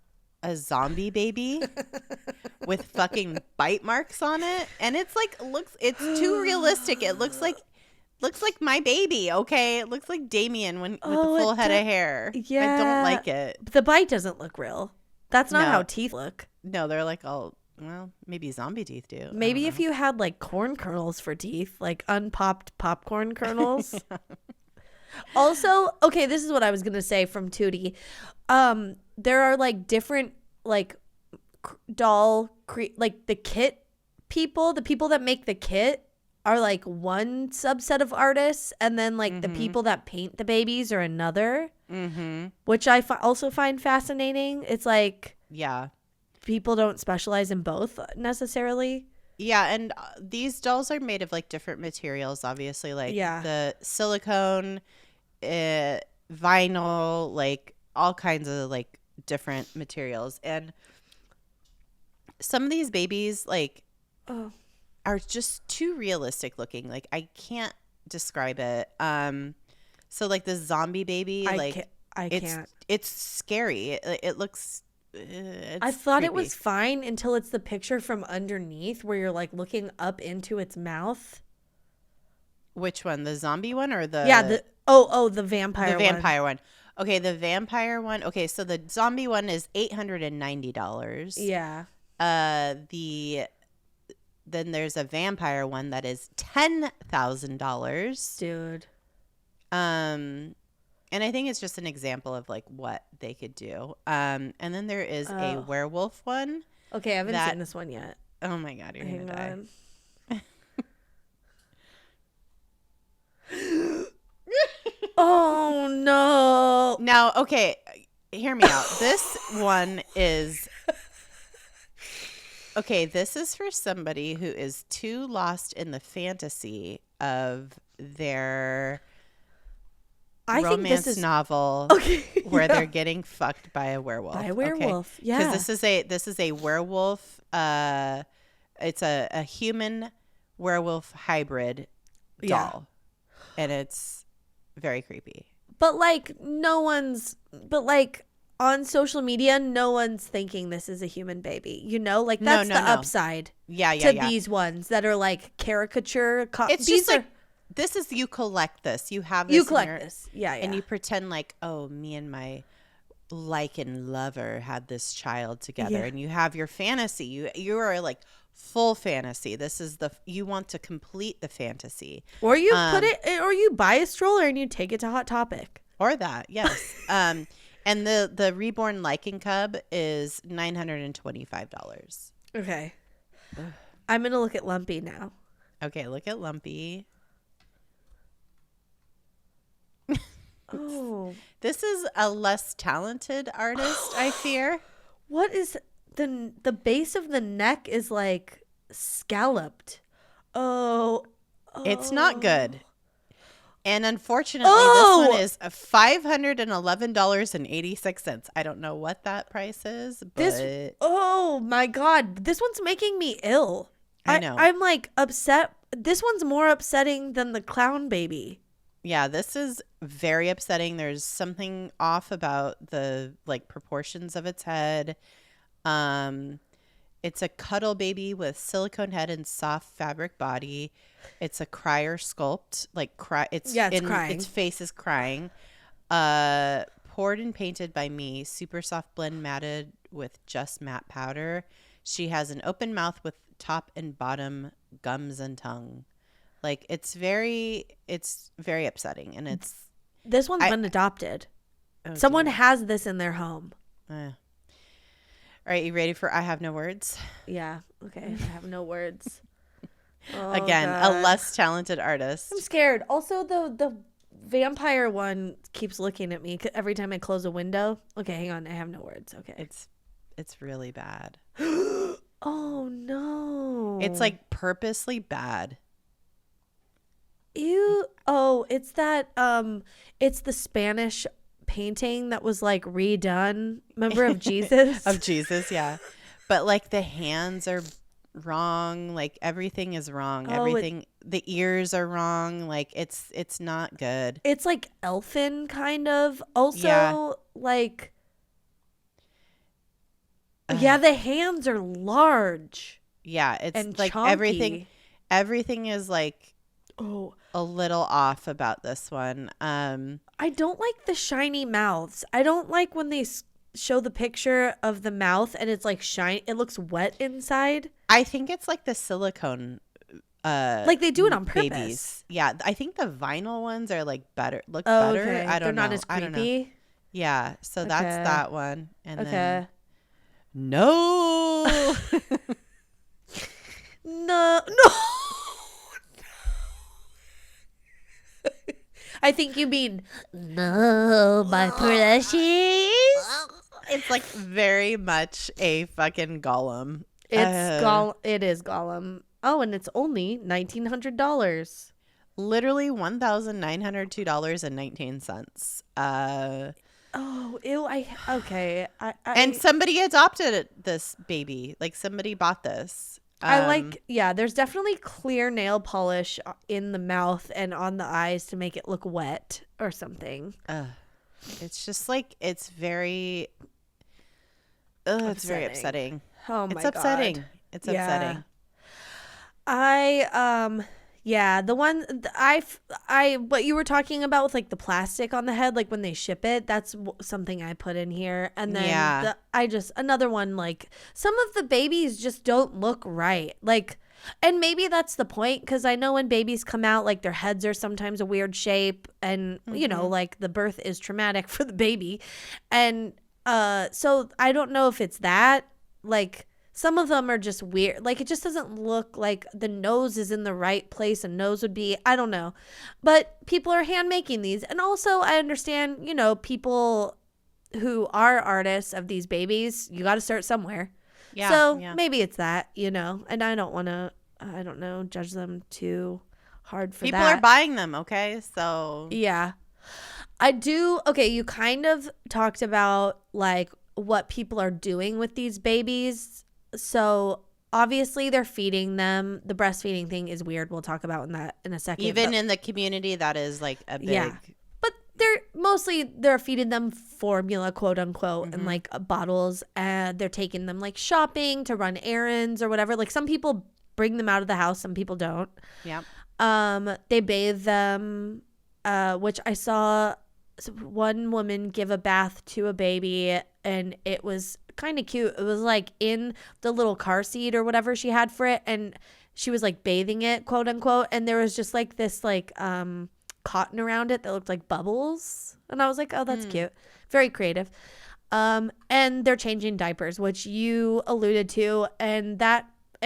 a zombie baby with fucking bite marks on it. And it's like, it's too realistic. It looks like my baby, okay? It looks like Damien with the full head of hair. Yeah. I don't like it. The bite doesn't look real. That's not how teeth look. No, they're like all... Well, maybe zombie teeth do. Maybe if you had like corn kernels for teeth, like unpopped popcorn kernels. Yeah. Also, okay, this is what I was gonna say from Tootie. There are like different like like the kit people. The people that make the kit are like one subset of artists, and then like the people that paint the babies are another. Which I also find fascinating. It's like people don't specialize in both necessarily. Yeah, and these dolls are made of like different materials, obviously, like the silicone, vinyl, like all kinds of like different materials. And some of these babies like are just too realistic looking. Like I can't describe it. So like the zombie baby, I can't. It's scary. It looks. I thought it was fine until it's the picture from underneath where you're like looking up into its mouth. Which one? The zombie one or the... Yeah, the vampire one. The vampire one. Okay, the vampire one. Okay, so the zombie one is $890. Yeah. Then there's a vampire one that is $10,000. Dude. And I think it's just an example of like what they could do. And then there is a werewolf one. Okay, I haven't seen this one yet. Oh my God, you're going to die. Oh no. Now, okay, hear me out. This one is... Okay, this is for somebody who is too lost in the fantasy of their... romance novel where they're getting fucked by a werewolf. Yeah. Because this is a werewolf. It's a human werewolf hybrid doll, and it's very creepy. but like on social media, no one's thinking this is a human baby. You know, like that's the upside. Yeah. These ones that are like caricature. It's just like this is you collect this. You have this. You collect this. Yeah. And you pretend like, oh, me and my licensed lover had this child together, and you have your fantasy. You are like full fantasy. This is you want to complete the fantasy. Or you or you buy a stroller and you take it to Hot Topic. Or that, yes. And the reborn lichen cub is $925. Okay. I'm going to look at Lumpy now. Okay, look at Lumpy. Oh. This is a less talented artist, I fear. What is the base of the neck is like scalloped. Oh. It's not good. And unfortunately, this one is $511.86. I don't know what that price is, but oh my God, this one's making me ill. I know. I'm like upset. This one's more upsetting than the clown baby. Yeah, this is very upsetting. There's something off about the like proportions of its head. It's a cuddle baby with silicone head and soft fabric body. It's a crier sculpt, like it's crying. Its face is crying. Poured and painted by me. Super soft blend matted with just matte powder. She has an open mouth with top and bottom gums and tongue. Like it's very upsetting, and this one's been adopted. Oh, someone has this in their home. All right, you ready for I have no words? Yeah. Okay. I have no words. Oh, again, God. A less talented artist. I'm scared. Also, the vampire one keeps looking at me every time I close a window. Okay, hang on. I have no words. Okay. It's really bad. Oh no. It's like purposely bad. Ew. Oh, it's that it's the Spanish painting that was like redone. Remember of Jesus? Of Jesus, yeah. But like the hands are wrong, like everything is wrong. The ears are wrong. Like it's not good. It's like elfin kind of. Also like the hands are large. Yeah, it's and like chonky. Everything is like a little off about this one. I don't like the shiny mouths. I don't like when they show the picture of the mouth and it's like shiny. It looks wet inside. I think it's like the silicone. Like they do it on purpose. Babies. Yeah, I think the vinyl ones are like better. Look better. Okay. I don't know. They're not as creepy. I don't know. Yeah, so that's that one. And then no. No. I think you mean no, my precious. It's like very much a fucking golem. It is golem. Oh, and it's only $1,900. Literally $1,902.19. Oh, ew! Okay. And somebody adopted this baby. Like somebody bought this. There's definitely clear nail polish in the mouth and on the eyes to make it look wet or something. It's just like, it's very, it's very upsetting. Oh my God. It's upsetting. It's upsetting. The one what you were talking about with like the plastic on the head, like when they ship it, that's something I put in here. And then another one, like some of the babies just don't look right. Like, and maybe that's the point, because I know when babies come out, like their heads are sometimes a weird shape, and you know, like the birth is traumatic for the baby. And so I don't know if it's that, like some of them are just weird. Like it just doesn't look like the nose is in the right place. A nose would be, I don't know. But people are hand making these. And also I understand, you know, people who are artists of these babies, you got to start somewhere. Yeah. So maybe it's that, you know, and I don't want to, I don't know, judge them too hard for people that. People are buying them. Okay. So yeah, I do. Okay. You kind of talked about like what people are doing with these babies. So obviously they're feeding them. The breastfeeding thing is weird. We'll talk about that in a second. Even in the community, that is like a big. Yeah. But they're feeding them formula, quote unquote, and like bottles, and they're taking them like shopping to run errands or whatever. Like some people bring them out of the house, some people don't. Yeah. They bathe them, which I saw one woman give a bath to a baby, and it was kind of cute. It was like in the little car seat or whatever she had for it, and she was like bathing it, quote unquote, and there was just like this like cotton around it that looked like bubbles, and I was like, oh, that's cute. Very creative. And they're changing diapers, which you alluded to, and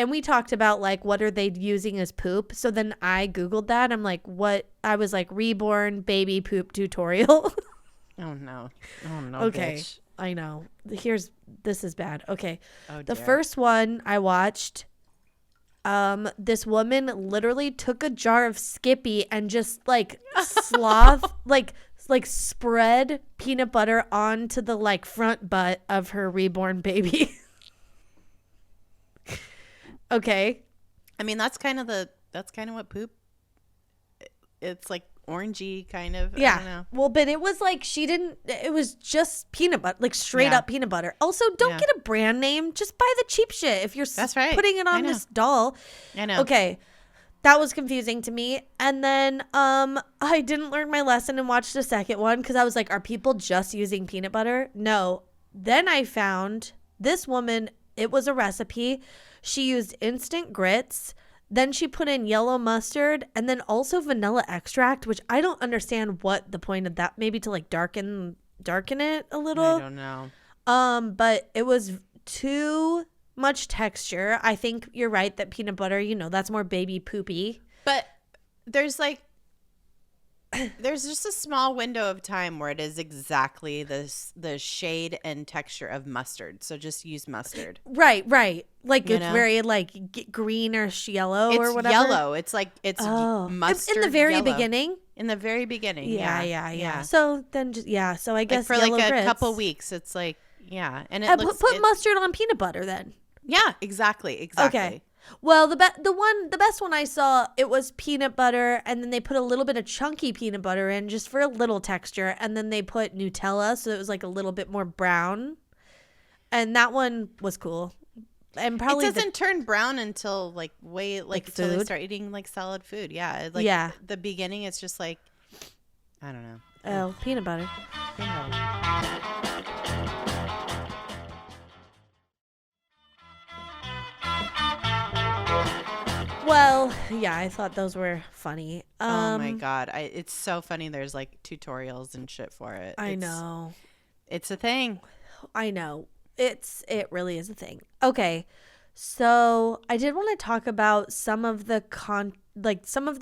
we talked about like what are they using as poop. So then I googled that. I'm like, what? I was like, Reborn Baby poop tutorial. Oh no Okay, bitch. I know. This is bad. Okay. Oh, The dear. first one I watched, this woman literally took a jar of Skippy and just like like spread peanut butter onto the like front butt of her reborn baby. Okay. I mean, that's kind of what poop. It's like orangey kind of. Yeah. I don't know. Well, but it was like it was just peanut butter, like straight up peanut butter. Also, don't get a brand name. Just buy the cheap shit if you're That's right. putting it on this doll. I know. Okay. That was confusing to me. And then I didn't learn my lesson and watched the second one because I was like, are people just using peanut butter? No. Then I found this woman, it was a recipe. She used instant grits. Then she put in yellow mustard and then also vanilla extract, which I don't understand what the point of that. Maybe to like darken it a little. I don't know. But it was too much texture. I think you're right that peanut butter, that's more baby poopy. But there's just a small window of time where it is exactly the shade and texture of mustard. So just use mustard. Right. Like it's very like greenish yellow or whatever. It's yellow. It's like mustard in the very yellow. beginning. In the very beginning. Yeah. So then so I guess like for like a grits. couple weeks, it's like and it put mustard on peanut butter then. Yeah, exactly. Okay. Well, the best one I saw, it was peanut butter, and then they put a little bit of chunky peanut butter in just for a little texture, and then they put Nutella, so it was like a little bit more brown, and that one was cool. And probably it doesn't turn brown until like until they start eating like solid food. Yeah, the beginning, it's just like I don't know. Oh, peanut butter. Well, yeah, I thought those were funny. Oh my God. It's so funny. There's like tutorials and shit for it. I know. It's a thing. I know. It really is a thing. Okay. So I did want to talk about some of the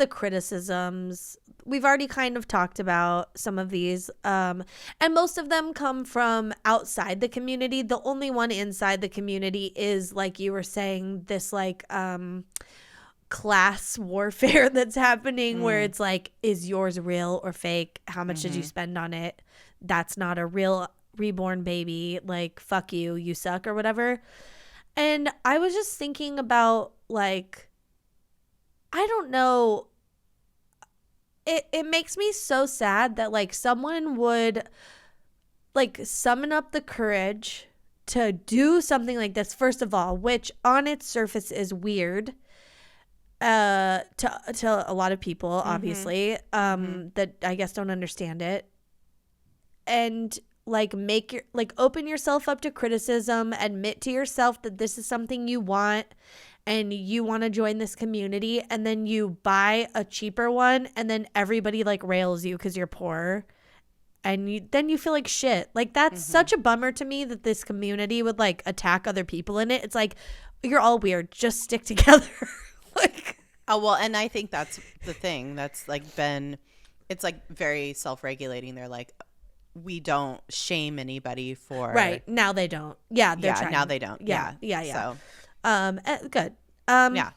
criticisms. We've already kind of talked about some of these. And most of them come from outside the community. The only one inside the community is, like you were saying, this like class warfare that's happening where it's like, is yours real or fake? How much did you spend on it? That's not a real reborn baby. Like, fuck you, you suck or whatever. And I was just thinking about, like, I don't know. It makes me so sad that like someone would like summon up the courage to do something like this, first of all, which on its surface is weird to a lot of people, obviously, that I guess don't understand it. And like open yourself up to criticism, admit to yourself that this is something you want and you want to join this community, and then you buy a cheaper one and then everybody like rails you because you're poor, and then you feel like shit. Like that's such a bummer to me that this community would like attack other people in it. It's like, you're all weird, just stick together. Like, oh well, and I think that's the thing that's like it's like very self-regulating. They're like, we don't shame anybody for right now. They don't. Yeah, they're trying. Now they don't. Yeah. So, good. Yeah.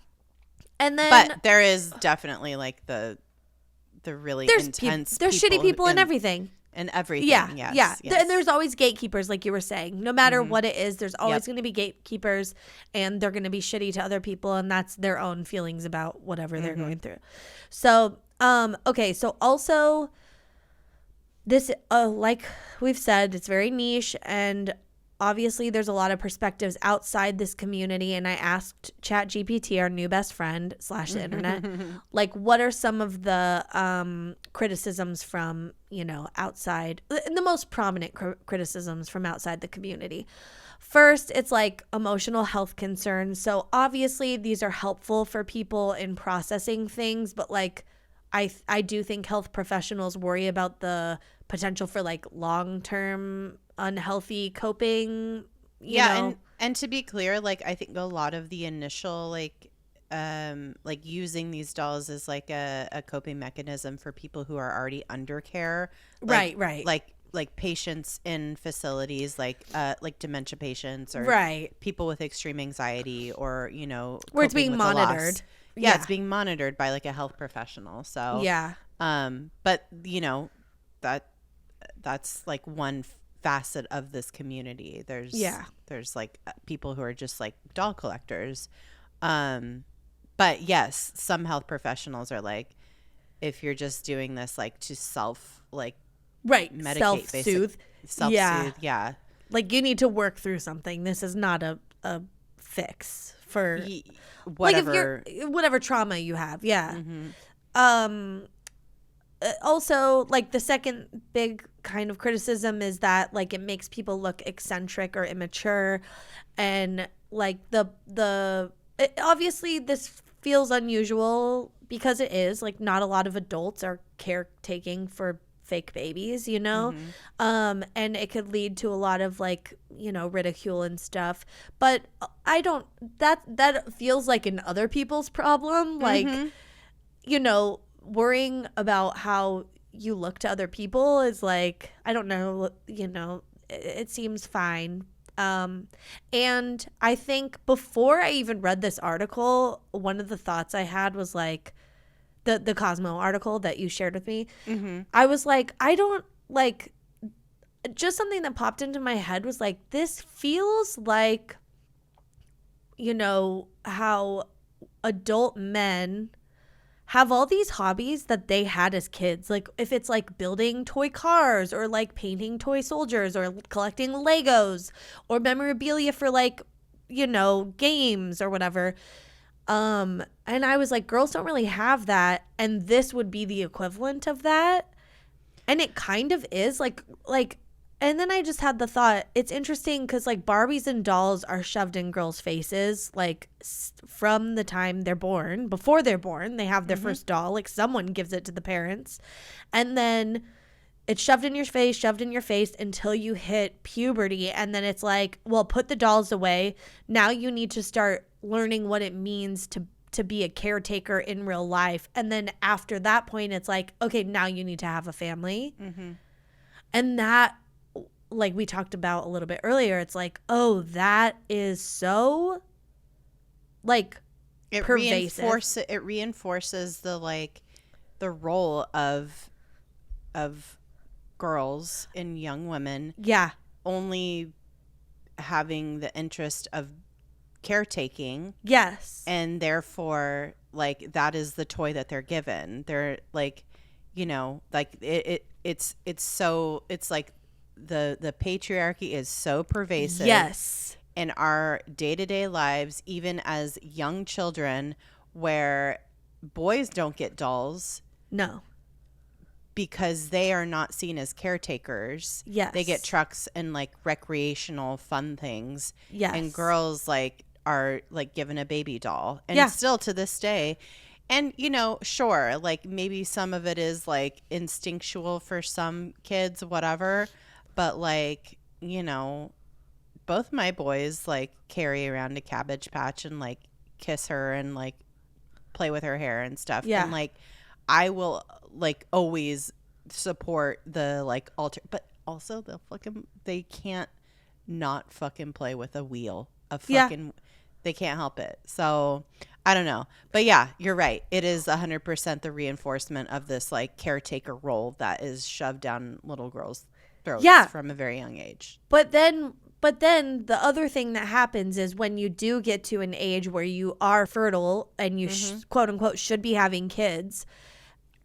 And then, but there is definitely like the really intense. There's shitty people in everything. And everything. Yeah. Yes. And there's always gatekeepers, like you were saying. No matter what it is, there's always going to be gatekeepers, and they're going to be shitty to other people, and that's their own feelings about whatever they're going through. So, okay. So also, this, like we've said, it's very niche, and obviously there's a lot of perspectives outside this community. And I asked ChatGPT, our new best friend / the internet, like, what are some of the criticisms from, outside, the most prominent criticisms from outside the community. First, it's like emotional health concerns. So obviously these are helpful for people in processing things, but like I do think health professionals worry about the potential for like long-term unhealthy coping, you know. And to be clear, like I think a lot of the initial like using these dolls as like a coping mechanism for people who are already under care. Like, Right. Like patients in facilities like dementia patients or people with extreme anxiety or, Where it's being monitored. Yeah, it's being monitored by like a health professional. So yeah. But that's like one facet of this community. There's like people who are just like doll collectors. But yes, some health professionals are like, if you're just doing this like to medicate, self-soothe, yeah. Like you need to work through something. This is not a fix for whatever, like whatever trauma you have. Yeah. Mm-hmm. Also, like the second big kind of criticism is that like it makes people look eccentric or immature, and like obviously this feels unusual because it is like not a lot of adults are caretaking for fake babies, Mm-hmm. And it could lead to a lot of like, ridicule and stuff. But I don't, that feels like an other people's problem. Like, Mm-hmm. Worrying about how you look to other people is like, I don't know, it seems fine. And I think before I even read this article, one of the thoughts I had was like, the Cosmo article that you shared with me, mm-hmm. I was like, I don't like, just something that popped into my head was like, this feels like, how adult men have all these hobbies that they had as kids. Like if it's like building toy cars or like painting toy soldiers or collecting Legos or memorabilia for like, games or whatever. And I was like, girls don't really have that. And this would be the equivalent of that. And it kind of is like, and then I just had the thought, it's interesting because like Barbies and dolls are shoved in girls' faces, like from the time they're born. Before they're born, they have their first doll, like someone gives it to the parents. And then it's shoved in your face until you hit puberty. And then it's like, well, put the dolls away. Now you need to start learning what it means to be a caretaker in real life. And then after that point, it's like, okay, now you need to have a family. Mm-hmm. And that, like we talked about a little bit earlier, it's like, oh, that is so like pervasive. It reinforces the role of girls and young women only having the interest of caretaking. Yes. And therefore like that is the toy that they're given. They're like, like it's like the patriarchy is so pervasive. Yes. In our day-to-day lives, even as young children, where boys don't get dolls. No. Because they are not seen as caretakers. Yes. They get trucks and like recreational fun things. Yes. And girls like are like given a baby doll. And still to this day. And, sure, like maybe some of it is like instinctual for some kids, whatever. But like, both my boys like carry around a Cabbage Patch and like kiss her and like play with her hair and stuff. Yeah. And like I will like always support the like but also they can't not fucking play with a wheel. They can't help it. So I don't know. But yeah, you're right. It is 100% the reinforcement of this like caretaker role that is shoved down little girls' throats from a very young age. But then the other thing that happens is when you do get to an age where you are fertile and you quote unquote should be having kids,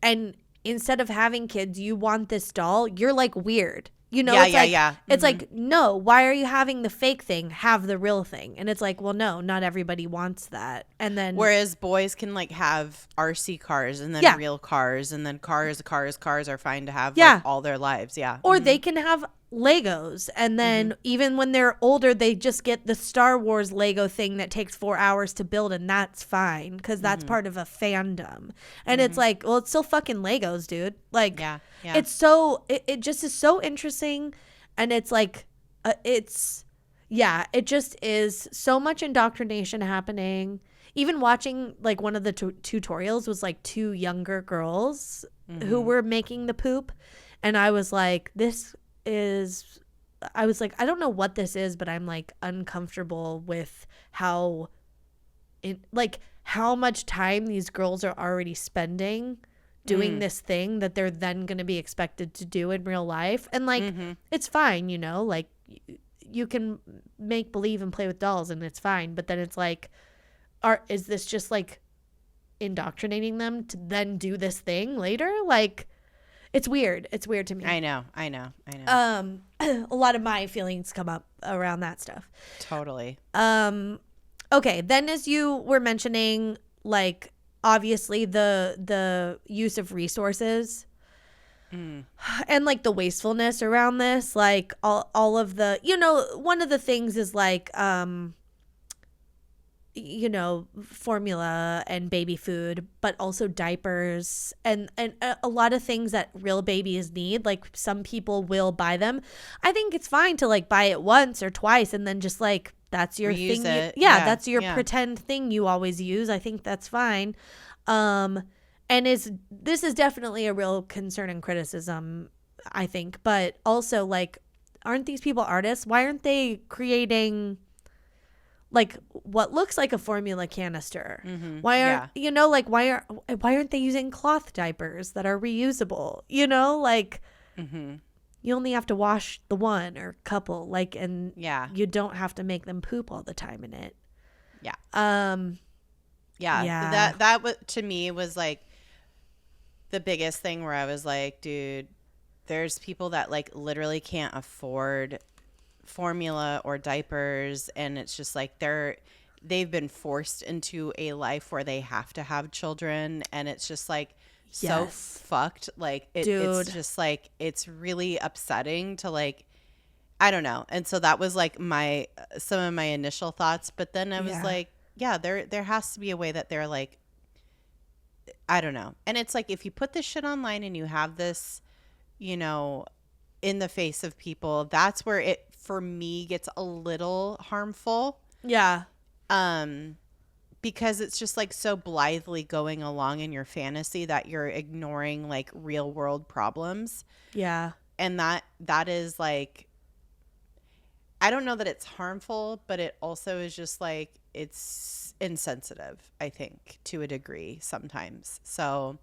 and instead of having kids, you want this doll, you're like weird. You know, Yeah, it's yeah, like, yeah. it's like, no, why are you having the fake thing? Have the real thing. And it's like, well, no, not everybody wants that. And then Whereas boys can like have RC cars and then Yeah. real cars and then cars are fine to have Yeah. like all their lives. Yeah. or they can have Legos, and then even when they're older, they just get the Star Wars Lego thing that takes 4 hours to build, and that's fine because that's part of a fandom. And it's like, well, it's still fucking Legos, dude. Like, Yeah. Yeah. it's so it just is so interesting, and it's like it just is so much indoctrination happening. Even watching like one of the tutorials was like 2 younger girls who were making the poop, and I was like, I don't know what this is, but I'm like uncomfortable with how much time these girls are already spending doing this thing that they're then going to be expected to do in real life. And like, it's fine, you know, like you can make believe and play with dolls and it's fine. But then it's like, is this just like indoctrinating them to then do this thing later? Like, it's weird. It's weird to me. I know. A lot of my feelings come up around that stuff. Totally. Okay. Then, as you were mentioning, like, obviously the use of resources and like the wastefulness around this, like all of the, you know, one of the things is like, you know, formula and baby food, but also diapers and a lot of things that real babies need. Like, some people will buy them. I think it's fine to like buy it once or twice and then just like, that's your Reuse thing. it. That's your pretend thing you always use. I think that's fine. And this is definitely a real concern and criticism, I think. But also, like, aren't these people artists? Why aren't they creating like what looks like a formula canister? Why aren't you know, like, why aren't they using cloth diapers that are reusable? You know, like, you only have to wash the one or couple, like, and you don't have to make them poop all the time in it. That to me was like the biggest thing where I was like, dude, there's people that like literally can't afford formula or diapers, and it's just like they've been forced into a life where they have to have children, and it's just like so fucked. Like it's just like, it's really upsetting to like, I don't know. And so that was like some of my initial thoughts, but then I was like, yeah, there has to be a way that they're like, I don't know. And it's like, if you put this shit online and you have this, you know, in the face of people, that's where it for me gets a little harmful. Because it's just like so blithely going along in your fantasy that you're ignoring like real world problems. And that is like, I don't know that it's harmful, but it also is just like, it's insensitive, I think, to a degree sometimes. So,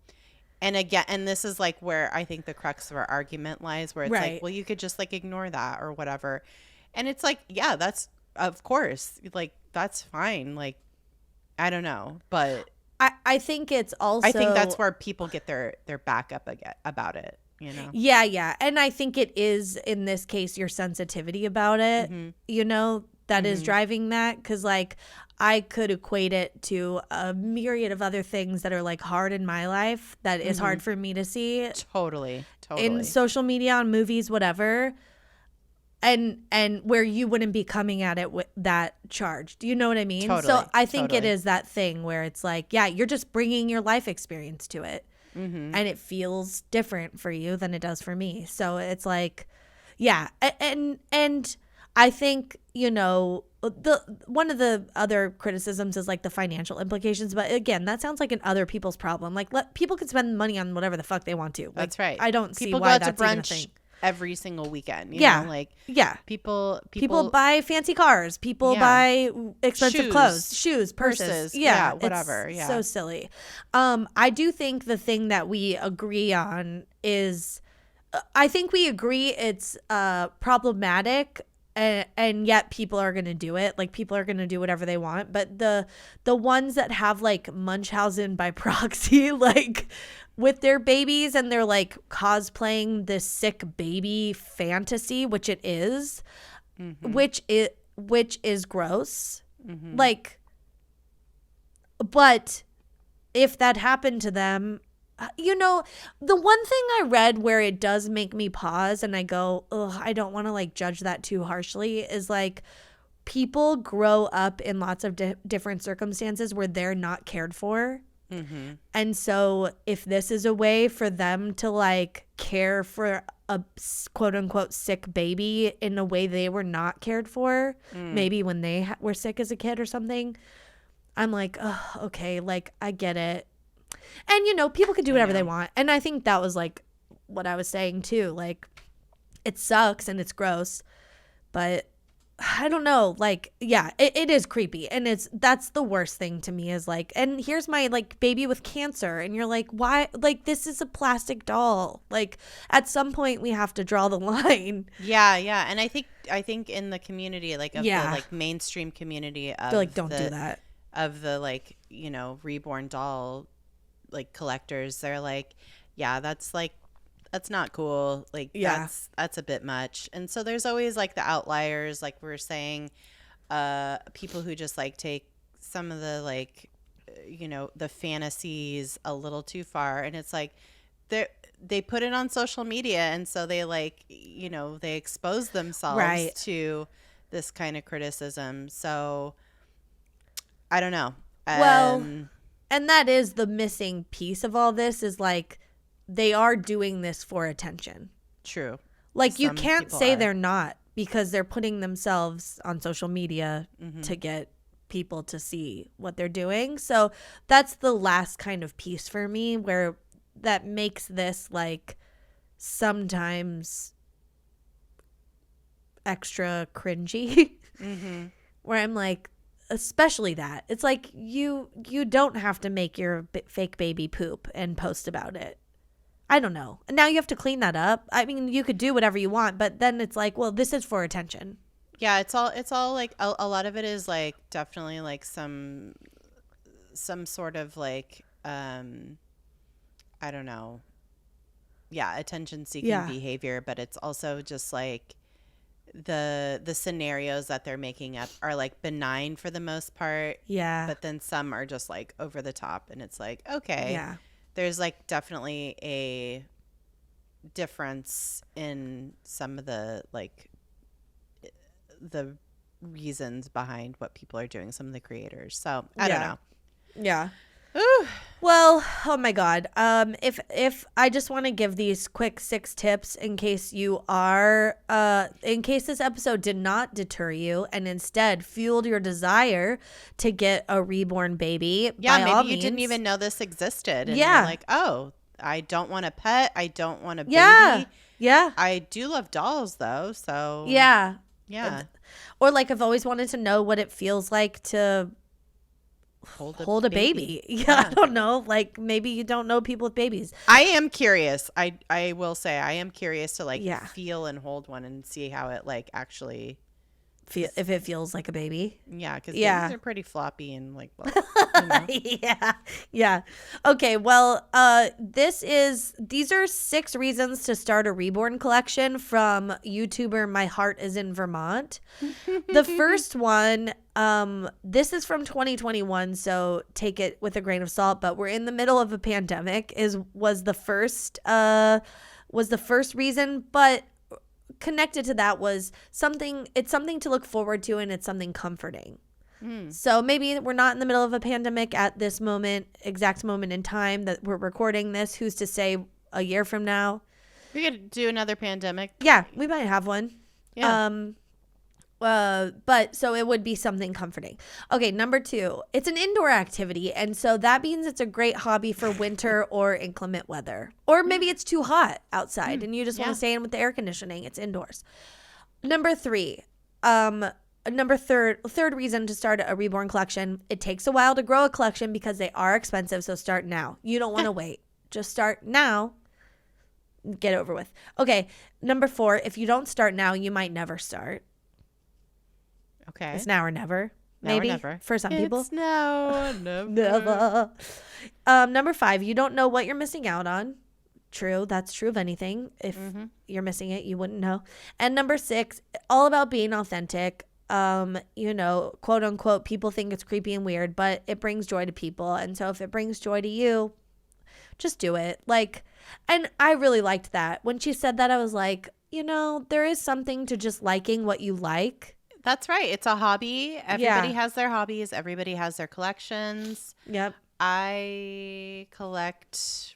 and again, and this is like where I think the crux of our argument lies, where it's like, well, you could just like ignore that or whatever. And it's like, yeah, that's, of course, like, that's fine. Like, I don't know, but I think it's also, I think that's where people get their back up again about it, you know? Yeah. And I think it is, in this case, your sensitivity about it, you know, that is driving that. Cause like, I could equate it to a myriad of other things that are like hard in my life that is hard for me to see. Totally. In social media, on movies, whatever. And where you wouldn't be coming at it with that charge. Do you know what I mean? Totally. So I think it is that thing where it's like, yeah, you're just bringing your life experience to it. And it feels different for you than it does for me. So it's like, yeah. And I think, you know, one of the other criticisms is like the financial implications. But again, that sounds like an other people's problem. Like, people can spend money on whatever the fuck they want to. Like, that's right. I don't see people why go out that's to even a brunch thing. Every single weekend, you know, like people buy fancy cars, people buy expensive clothes, shoes, purses, whatever. It's so silly. I do think the thing that we agree on is, I think we agree it's problematic and yet people are going to do it. Like, people are going to do whatever they want. But the ones that have like Munchausen by proxy, like with their babies, and they're like cosplaying this sick baby fantasy, which it is, which is gross. Like, but if that happened to them, you know, the one thing I read where it does make me pause and I go, ugh, I don't want to like judge that too harshly, is like people grow up in lots of different circumstances where they're not cared for. And so if this is a way for them to like care for a quote unquote sick baby in a way they were not cared for, maybe when they were sick as a kid or something, I'm like, oh, okay, like I get it. And, you know, people can do whatever they want. And I think that was like what I was saying too. Like, it sucks and it's gross, but I don't know. Like, yeah, it is creepy. And that's the worst thing to me, is like, and here's my like baby with cancer. And you're like, why? Like, this is a plastic doll. Like, at some point we have to draw the line. Yeah. Yeah. And I think in the community, like of the like mainstream community of, they're like, don't do that. Of the like, you know, reborn doll like collectors, they're like, yeah, that's not cool. Like, that's a bit much. And so there's always like the outliers, like we were saying, people who just like take some of the like, you know, the fantasies a little too far. And it's like they put it on social media, and so they like, you know, they expose themselves to this kind of criticism. So I don't know. Well, and that is the missing piece of all this, is like, they are doing this for attention. True. Like, you can't say they're not, because they're putting themselves on social media to get people to see what they're doing. So that's the last kind of piece for me, where that makes this like sometimes extra cringy. Where I'm like, especially that it's like, you don't have to make your fake baby poop and post about it. I don't know. Now you have to clean that up. I mean, you could do whatever you want, but then it's like, well, this is for attention. Yeah, it's all like a lot of it is like definitely like some sort of like I don't know. Yeah, attention seeking behavior, but it's also just like the scenarios that they're making up are like benign for the most part. Yeah. But then some are just like over the top, and it's like, okay. Yeah. There's like definitely a difference in some of the like the reasons behind what people are doing, some of the creators. So I don't know. Yeah. Ooh. Well, oh my God. If I just want to give these quick 6 tips in case you are, in case this episode did not deter you and instead fueled your desire to get a reborn baby. Yeah, by maybe you didn't even know this existed. And you're like, oh, I don't want a pet. I don't want a baby. Yeah. I do love dolls though. So yeah. Or like, I've always wanted to know what it feels like to hold a baby. Yeah, I don't know. Like, maybe you don't know people with babies. I am curious. I will say I am curious to like feel and hold one and see how it like actually if it feels like a baby. Yeah, because babies are pretty floppy and like, well, you know. Yeah. Okay, well, these are 6 reasons to start a reborn collection from YouTuber My Heart Is in Vermont. The first one, this is from 2021, so take it with a grain of salt, but we're in the middle of a pandemic was the first reason, but connected to that was something to look forward to, and it's something comforting. So maybe we're not in the middle of a pandemic at this exact moment in time that we're recording this. Who's to say a year from now? We could do another pandemic. Yeah, we might have one. Yeah. But so it would be something comforting. Okay, number 2, it's an indoor activity, and so that means it's a great hobby for winter or inclement weather, or maybe it's too hot outside and you just want to stay in with the air conditioning. It's indoors. Number 3, third reason to start a reborn collection. It takes a while to grow a collection because they are expensive, so start now. You don't want to wait. Just start now. Get it over with. Okay, number 4, if you don't start now, you might never start. Okay. It's now or never. Now or Maybe never. for some people. It's now or never. Never. Number 5, you don't know what you're missing out on. True. That's true of anything. If you're missing it, you wouldn't know. And number 6, all about being authentic. You know, quote unquote, people think it's creepy and weird, but it brings joy to people. And so if it brings joy to you, just do it. Like, and I really liked that. When she said that, I was like, you know, there is something to just liking what you like. That's right. It's a hobby. Everybody has their hobbies. Everybody has their collections. Yep. I collect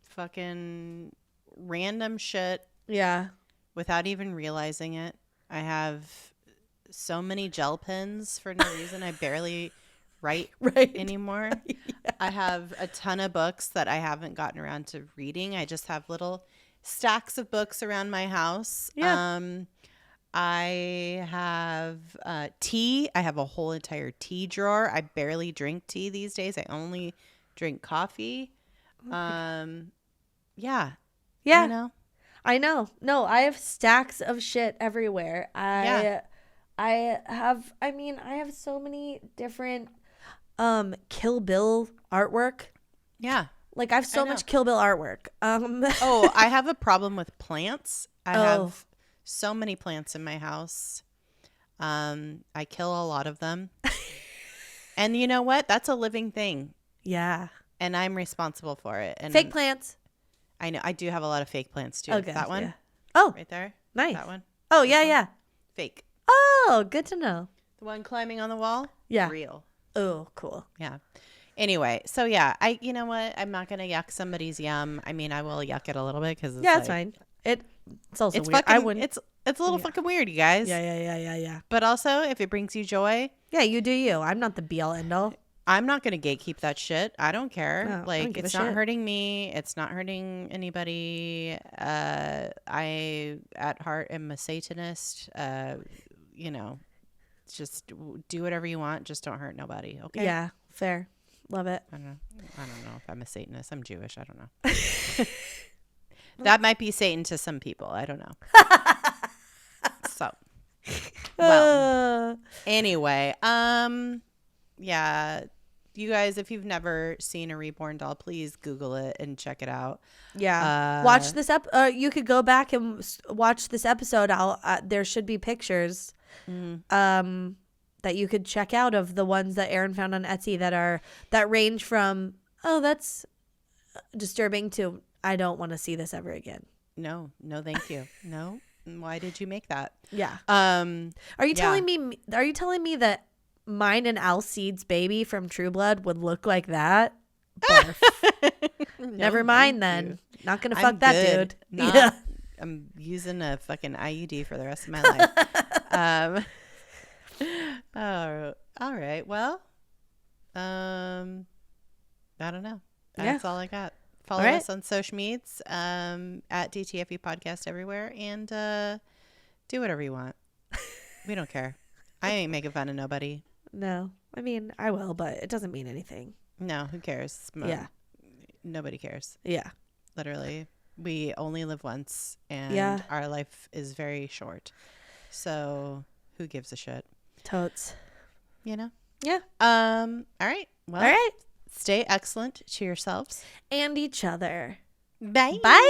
fucking random shit. Yeah. Without even realizing it. I have so many gel pens for no reason. I barely write anymore. Yeah. I have a ton of books that I haven't gotten around to reading. I just have little stacks of books around my house. Yeah. I have tea. I have a whole entire tea drawer. I barely drink tea these days. I only drink coffee. Yeah. You know? I know. No, I have stacks of shit everywhere. I have so many different Kill Bill artwork. Yeah. Like I have so much Kill Bill artwork. Oh, I have a problem with plants. I have so many plants in my house. I kill a lot of them. And you know what? That's a living thing. Yeah. And I'm responsible for it. And fake plants. I know. I do have a lot of fake plants too. Okay, that one? Yeah. Oh. Right there? Nice. That one? Oh, yeah. Fake. Oh, good to know. The one climbing on the wall? Yeah. Real. Oh, cool. Yeah. Anyway, so yeah, you know what? I'm not going to yuck somebody's yum. I mean, I will yuck it a little bit because it's fine. It's also weird. Fucking, I wouldn't. It's a little fucking weird, you guys. Yeah. But also, if it brings you joy. Yeah, you do you. I'm not the be all end all. I'm not going to gatekeep that shit. I don't care. No, like, it's not hurting me. It's not hurting anybody. I, at heart, am a Satanist. You know, just do whatever you want. Just don't hurt nobody. Okay? Yeah, fair. Love it. I don't know if I'm a Satanist. I'm Jewish. I don't know. That might be Satan to some people. I don't know. So, well, anyway, yeah, you guys, if you've never seen a reborn doll, please Google it and check it out. Yeah, watch this you could go back and watch this episode. There should be pictures, that you could check out of the ones that Erin found on Etsy that range from that's disturbing to I don't want to see this ever again. No, thank you. No. Why did you make that? Yeah. Are you telling me that mine and Alcide's baby from True Blood would look like that? Barf. No, never mind then. You. Not gonna fuck that good. dude. I'm using a fucking IUD for the rest of my life. All right. Well, I don't know. That's all I got. Follow us on social medias at DTFU Podcast everywhere, and do whatever you want. We don't care. I ain't making fun of nobody. No. I mean, I will, but it doesn't mean anything. No, who cares? Yeah. Nobody cares. Yeah. Literally. We only live once, and our life is very short. So who gives a shit? Totes. You know? Yeah. All right. Well, all right. Stay excellent to yourselves. And each other. Bye. Bye.